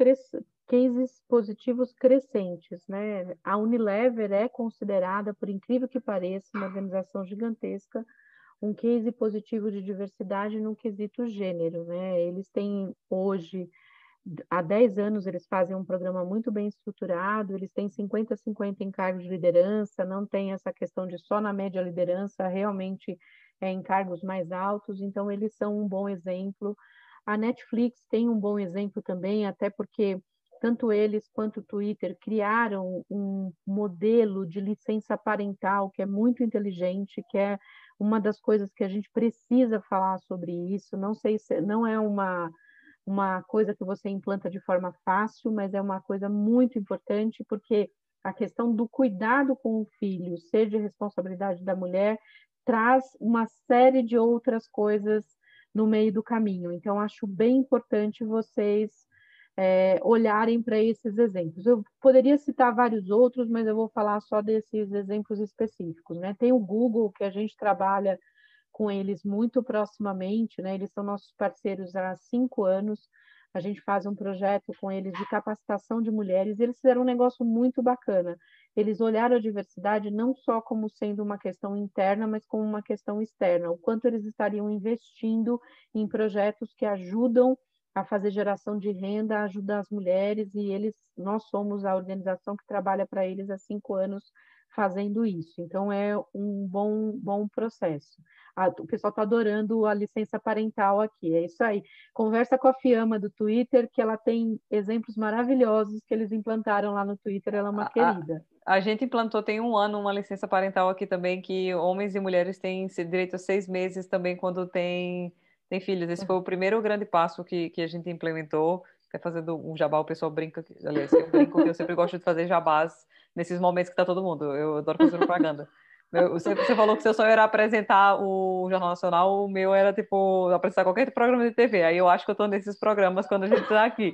cases positivos crescentes, né? A Unilever é considerada, por incrível que pareça, uma organização gigantesca, um case positivo de diversidade no quesito gênero, né? Eles têm hoje, há 10 anos, eles fazem um programa muito bem estruturado, eles têm 50-50 em cargos de liderança, não tem essa questão de só na média liderança, realmente em cargos mais altos, então eles são um bom exemplo. A Netflix tem um bom exemplo também, até porque tanto eles quanto o Twitter criaram um modelo de licença parental que é muito inteligente, que é uma das coisas que a gente precisa falar sobre isso. Não sei se não é uma coisa que você implanta de forma fácil, mas é uma coisa muito importante, porque a questão do cuidado com o filho ser de responsabilidade da mulher traz uma série de outras coisas no meio do caminho. Então, acho bem importante vocês olharem para esses exemplos. Eu poderia citar vários outros, mas eu vou falar só desses exemplos específicos, né? Tem o Google, que a gente trabalha com eles muito proximamente, né? Eles são nossos parceiros há 5 anos. A gente faz um projeto com eles de capacitação de mulheres. E eles fizeram um negócio muito bacana. Eles olharam a diversidade não só como sendo uma questão interna, mas como uma questão externa. O quanto eles estariam investindo em projetos que ajudam a fazer geração de renda, ajudar as mulheres, e nós somos a organização que trabalha para eles há 5 anos fazendo isso. Então, é um bom processo. O pessoal está adorando a licença parental aqui, é isso aí. Conversa com a Fiamma do Twitter, que ela tem exemplos maravilhosos que eles implantaram lá no Twitter, ela é uma querida. A gente implantou, tem 1 ano, uma licença parental aqui também, que homens e mulheres têm direito a 6 meses também quando tem filhos. Esse foi o primeiro grande passo que a gente implementou. Quer fazendo um jabá, o pessoal brinca, aliás, eu brinco que eu sempre gosto de fazer jabás nesses momentos que está todo mundo. Eu adoro fazer propaganda. Você falou que seu sonho era apresentar o Jornal Nacional, o meu era, tipo, apresentar qualquer programa de TV. Aí eu acho que eu estou nesses programas quando a gente está aqui.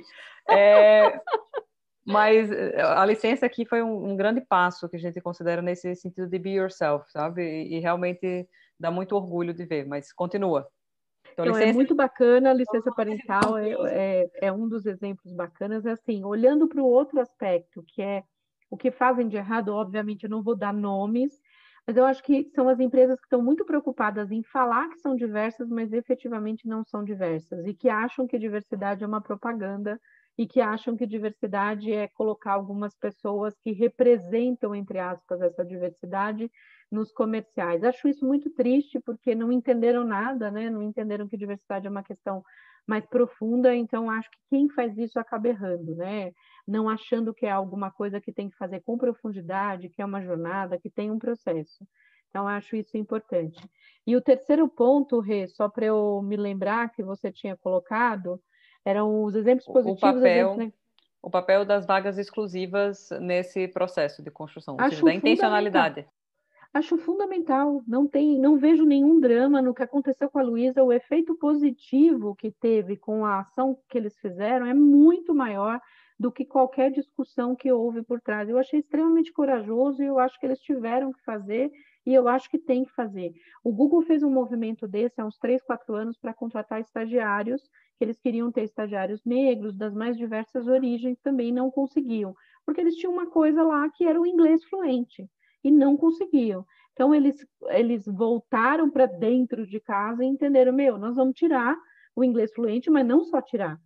Mas a licença aqui foi um grande passo que a gente considera nesse sentido de be yourself, sabe? E realmente dá muito orgulho de ver, mas continua. Então, é muito bacana, a licença parental é um dos exemplos bacanas. É assim, olhando para o outro aspecto, que é o que fazem de errado, obviamente eu não vou dar nomes, mas eu acho que são as empresas que estão muito preocupadas em falar que são diversas, mas efetivamente não são diversas, e que acham que diversidade é uma propaganda, e que acham que diversidade é colocar algumas pessoas que representam, entre aspas, essa diversidade nos comerciais. Acho isso muito triste, porque não entenderam nada, né? Não entenderam que diversidade é uma questão mais profunda, então acho que quem faz isso acaba errando, né? Não achando que é alguma coisa que tem que fazer com profundidade, que é uma jornada, que tem um processo. Então, acho isso importante. E o terceiro ponto, Rê, só para eu me lembrar que você tinha colocado, eram os exemplos positivos. O papel das vagas exclusivas nesse processo de construção, ou seja, da intencionalidade. Acho fundamental. Não vejo nenhum drama no que aconteceu com a Luísa. O efeito positivo que teve com a ação que eles fizeram é muito maior do que qualquer discussão que houve por trás. Eu achei extremamente corajoso e eu acho que eles tiveram que fazer e eu acho que tem que fazer. O Google fez um movimento desse há uns 3, 4 anos para contratar estagiários, que eles queriam ter estagiários negros, das mais diversas origens, também não conseguiam, porque eles tinham uma coisa lá que era o inglês fluente, e não conseguiam. Então, eles voltaram para dentro de casa e entenderam, nós vamos tirar o inglês fluente, mas não só tirar.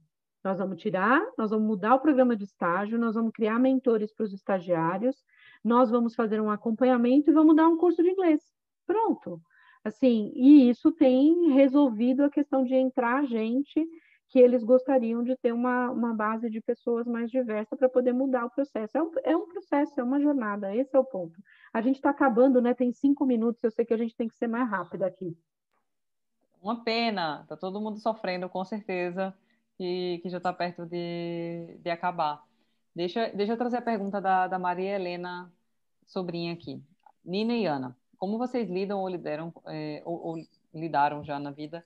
Nós vamos mudar o programa de estágio, nós vamos criar mentores para os estagiários, nós vamos fazer um acompanhamento e vamos dar um curso de inglês. Pronto. Assim, e isso tem resolvido a questão de entrar gente que eles gostariam de ter uma base de pessoas mais diversa para poder mudar o processo. É um processo, é uma jornada, esse é o ponto. A gente está acabando, né? Tem 5 minutos, eu sei que a gente tem que ser mais rápido aqui. Uma pena, tá todo mundo sofrendo, com certeza, que já está perto de acabar. Deixa eu trazer a pergunta da Maria Helena, sobrinha aqui. Nina e Ana, como vocês lidam ou lideram, ou lidaram já na vida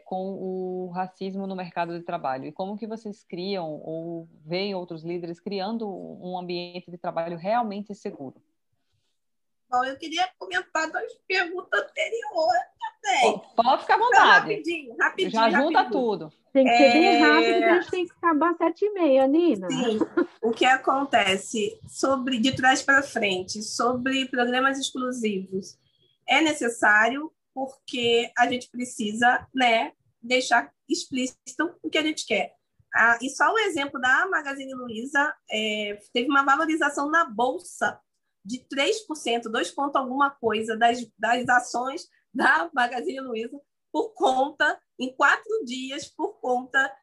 com o racismo no mercado de trabalho? E como que vocês criam ou veem outros líderes criando um ambiente de trabalho realmente seguro? Bom, eu queria comentar 2 perguntas anteriores também. Pode ficar à vontade. Rapidinho. Já junta tudo. Tem que ser bem rápido, que a gente tem que acabar 7h30, Nina. Sim, o que acontece de trás para frente, sobre programas exclusivos, é necessário porque a gente precisa, né, deixar explícito o que a gente quer. E só o exemplo da Magazine Luiza teve uma valorização na Bolsa de 3%, 2 ponto alguma coisa das ações da Magazine Luiza por conta, em 4 dias, por conta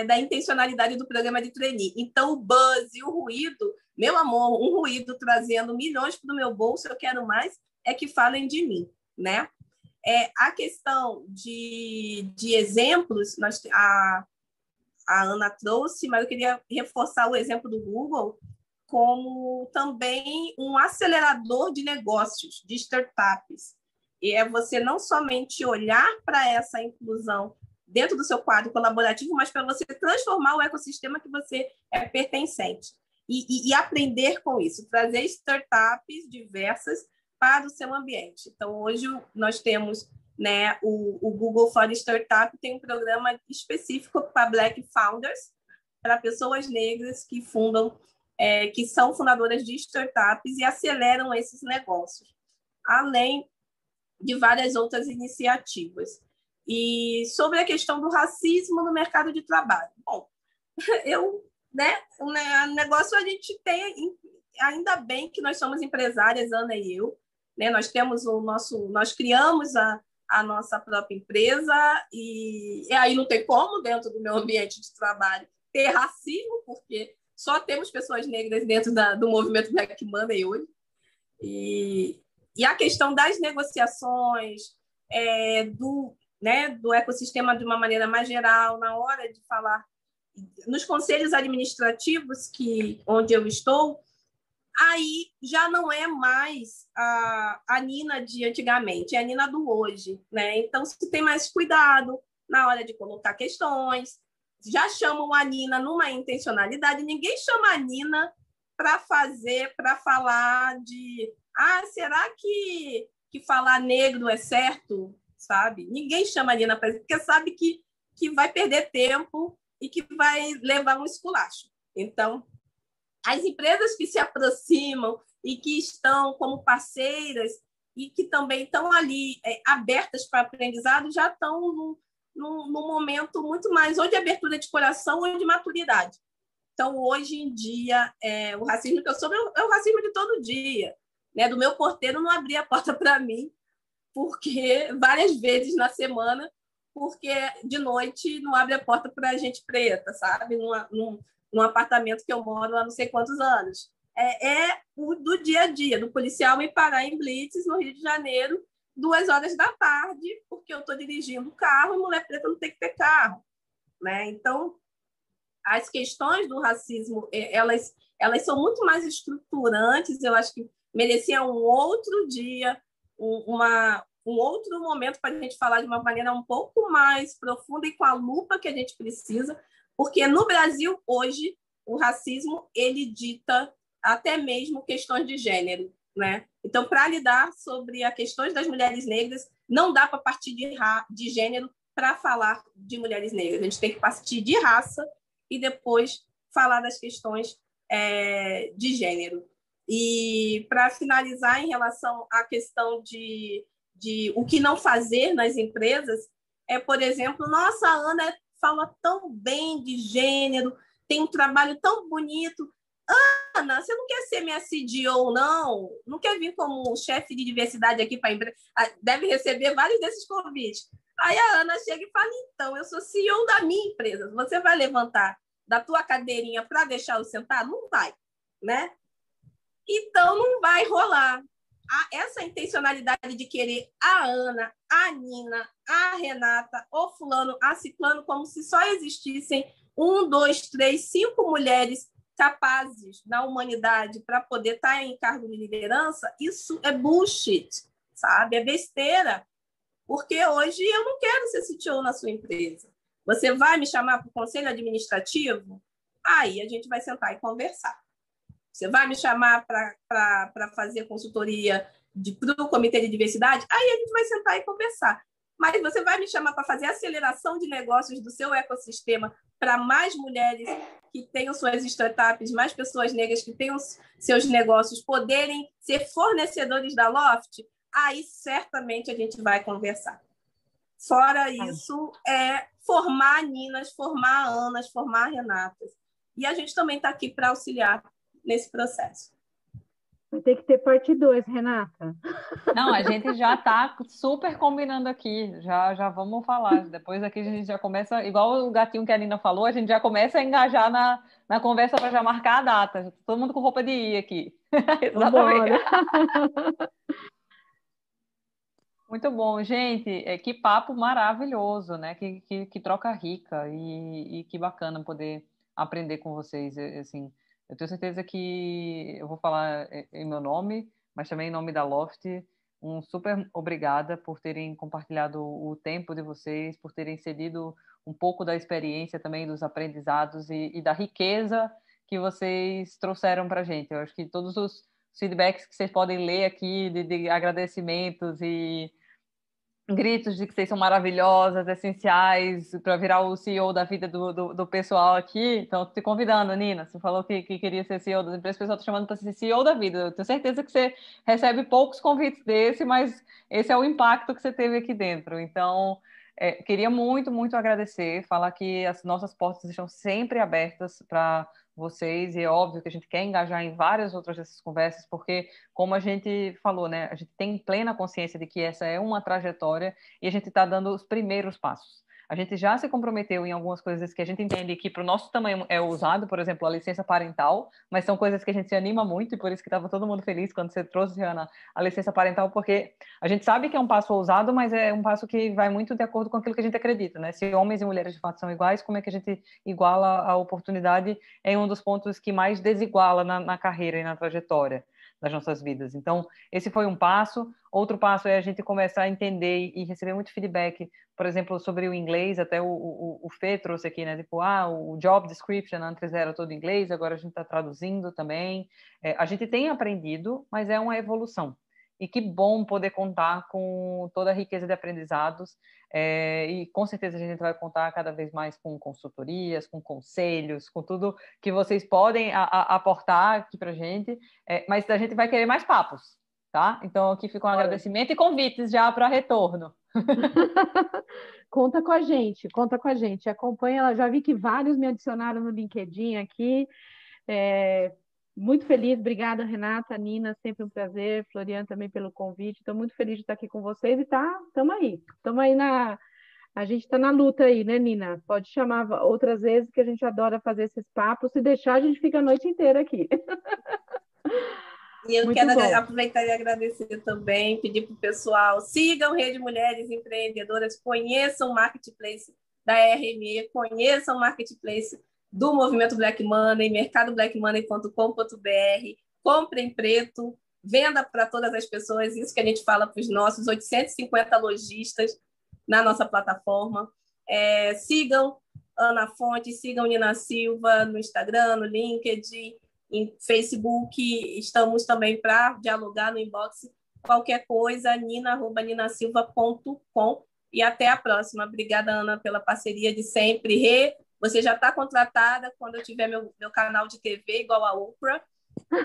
da intencionalidade do programa de trainee. Então, o buzz e o ruído, meu amor, um ruído trazendo milhões para o meu bolso, eu quero mais é que falem de mim, né? A questão de exemplos, a Ana trouxe, mas eu queria reforçar o exemplo do Google como também um acelerador de negócios, de startups. E é você não somente olhar para essa inclusão dentro do seu quadro colaborativo, mas para você transformar o ecossistema que você é pertencente. E aprender com isso, trazer startups diversas para o seu ambiente. Então, hoje nós temos, né, o Google for Startup tem um programa específico para Black Founders, para pessoas negras que fundam, que são fundadoras de startups e aceleram esses negócios, além de várias outras iniciativas. E sobre a questão do racismo no mercado de trabalho. Bom, o negócio a gente tem, ainda bem que nós somos empresárias, Ana e eu, né? Nós criamos a nossa própria empresa e aí não tem como, dentro do meu ambiente de trabalho, ter racismo, porque só temos pessoas negras dentro do movimento Black Money hoje. E a questão das negociações, do ecossistema de uma maneira mais geral, na hora de falar, nos conselhos administrativos onde eu estou, aí já não é mais a Nina de antigamente, é a Nina do hoje, né? Então, se tem mais cuidado na hora de colocar questões, já chamam a Nina numa intencionalidade, ninguém chama a Nina para falar de será que falar negro é certo, sabe? Ninguém chama a Nina para isso, porque sabe que vai perder tempo e que vai levar um esculacho. Então, as empresas que se aproximam e que estão como parceiras e que também estão ali abertas para aprendizado já estão num momento muito mais ou de abertura de coração ou de maturidade. Então, hoje em dia, o racismo que eu sou é o racismo de todo dia. Né? Do meu porteiro não abrir a porta para mim, porque várias vezes na semana, porque de noite não abre a porta para gente preta, sabe? Num apartamento que eu moro há não sei quantos anos. O do dia a dia, do policial me parar em blitz no Rio de Janeiro, 2h da tarde, porque eu estou dirigindo o carro e mulher preta não tem que ter carro. Né? Então, as questões do racismo, elas são muito mais estruturantes, eu acho que merecia um outro dia, um outro momento para a gente falar de uma maneira um pouco mais profunda e com a lupa que a gente precisa, porque no Brasil, hoje, o racismo ele dita até mesmo questões de gênero. Né? Então, para lidar sobre as questões das mulheres negras, não dá para partir de gênero para falar de mulheres negras. A gente tem que partir de raça e depois falar das questões de gênero. E, para finalizar, em relação à questão de o que não fazer nas empresas, por exemplo, nossa, a Ana fala tão bem de gênero, tem um trabalho tão bonito. Ana, você não quer ser minha CDO, não? Não quer vir como chefe de diversidade aqui para a empresa? Deve receber vários desses convites. Aí a Ana chega e fala, então, eu sou CEO da minha empresa, você vai levantar da tua cadeirinha para deixar eu sentar? Não vai, né? Então, não vai rolar. Essa intencionalidade de querer a Ana, a Nina, a Renata, o fulano, a ciclano, como se só existissem 1, 2, 3, 5 mulheres capazes na humanidade para poder estar em cargo de liderança, isso é bullshit, sabe? É besteira. Porque hoje eu não quero ser CTO na sua empresa. Você vai me chamar para o conselho administrativo? Aí a gente vai sentar e conversar. Você vai me chamar para fazer consultoria para o comitê de diversidade? Aí a gente vai sentar e conversar. Mas você vai me chamar para fazer aceleração de negócios do seu ecossistema para mais mulheres que tenham suas startups, mais pessoas negras que tenham seus negócios poderem ser fornecedores da Loft? Aí certamente a gente vai conversar. Fora isso, é formar Ninas, formar Anas, formar Renatas. E a gente também está aqui para auxiliar nesse processo. Vai ter que ter parte 2, Renata. Não, a gente já está super combinando aqui, já vamos falar. Depois aqui a gente já começa, igual o gatinho que a Nina falou, a gente já começa a engajar na conversa para já marcar a data. Todo mundo com roupa de ir aqui. Exatamente. Muito bom, gente. Que papo maravilhoso, né? Que troca rica e que bacana poder aprender com vocês. Assim, eu tenho certeza que eu vou falar em meu nome, mas também em nome da Loft. Um super obrigada por terem compartilhado o tempo de vocês, por terem cedido um pouco da experiência também dos aprendizados e da riqueza que vocês trouxeram para a gente. Eu acho que todos os feedbacks que vocês podem ler aqui de agradecimentos e gritos de que vocês são maravilhosas, essenciais para virar o CEO da vida do pessoal aqui. Então, te convidando, Nina. Você falou que queria ser CEO das empresas, o pessoal está chamando para ser CEO da vida. Eu tenho certeza que você recebe poucos convites desse, mas esse é o impacto que você teve aqui dentro. Então, queria muito, muito agradecer, falar que as nossas portas estão sempre abertas para vocês, e é óbvio que a gente quer engajar em várias outras dessas conversas, porque, como a gente falou, né, a gente tem plena consciência de que essa é uma trajetória e a gente está dando os primeiros passos. A gente já se comprometeu em algumas coisas que a gente entende que para o nosso tamanho é usado, por exemplo, a licença parental, mas são coisas que a gente se anima muito e por isso que estava todo mundo feliz quando você trouxe, Ana, a licença parental, porque a gente sabe que é um passo ousado, mas é um passo que vai muito de acordo com aquilo que a gente acredita, né? Se homens e mulheres de fato são iguais, como é que a gente iguala a oportunidade em um dos pontos que mais desiguala na carreira e na trajetória das nossas vidas. Então, esse foi um passo. Outro passo é a gente começar a entender e receber muito feedback, por exemplo, sobre o inglês. Até o Fê trouxe aqui, né? Tipo, o job description antes era todo em inglês, agora a gente está traduzindo também. A gente tem aprendido, mas é uma evolução. E que bom poder contar com toda a riqueza de aprendizados. E com certeza a gente vai contar cada vez mais com consultorias, com conselhos, com tudo que vocês podem aportar aqui para a gente. Mas a gente vai querer mais papos, tá? Então aqui fica um agradecimento e convites já para retorno. Conta com a gente, conta com a gente. Acompanha, já vi que vários me adicionaram no LinkedIn aqui. Muito feliz, obrigada, Renata, Nina, sempre um prazer, Floriano também pelo convite. Estou muito feliz de estar aqui com vocês e estamos aí a gente está na luta aí, né, Nina? Pode chamar outras vezes que a gente adora fazer esses papos. Se deixar, a gente fica a noite inteira aqui. E eu quero aproveitar e agradecer também, pedir para o pessoal, sigam Rede Mulheres Empreendedoras, conheçam o Marketplace da RME, conheçam o Marketplace do Movimento Black Money, mercadoblackmoney.com.br, comprem preto, venda para todas as pessoas, isso que a gente fala para os nossos 850 lojistas na nossa plataforma. Sigam Ana Fonte, sigam Nina Silva no Instagram, no LinkedIn, em Facebook, estamos também para dialogar no inbox, qualquer coisa, nina@ninasilva.com, e até a próxima. Obrigada, Ana, pela parceria de sempre. Rê, você já está contratada quando eu tiver meu canal de TV igual a Oprah,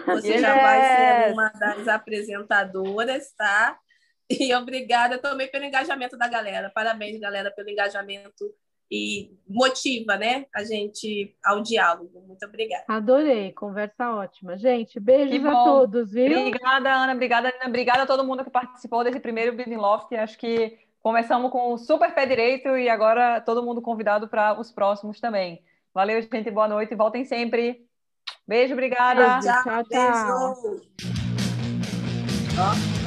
você já vai ser uma das apresentadoras, tá? E obrigada também pelo engajamento da galera. Parabéns, galera, pelo engajamento e motiva, né, a gente ao diálogo. Muito obrigada. Adorei, conversa ótima. Gente, beijos a todos, viu? Obrigada, Ana, obrigada, Nina, obrigada a todo mundo que participou desse primeiro Business Loft. Acho que Começamos com o Super Pé Direito e agora todo mundo convidado para os próximos também. Valeu, gente. Boa noite. Voltem sempre. Beijo, obrigada. Beijo, tchau, tchau. Beijo. Ó.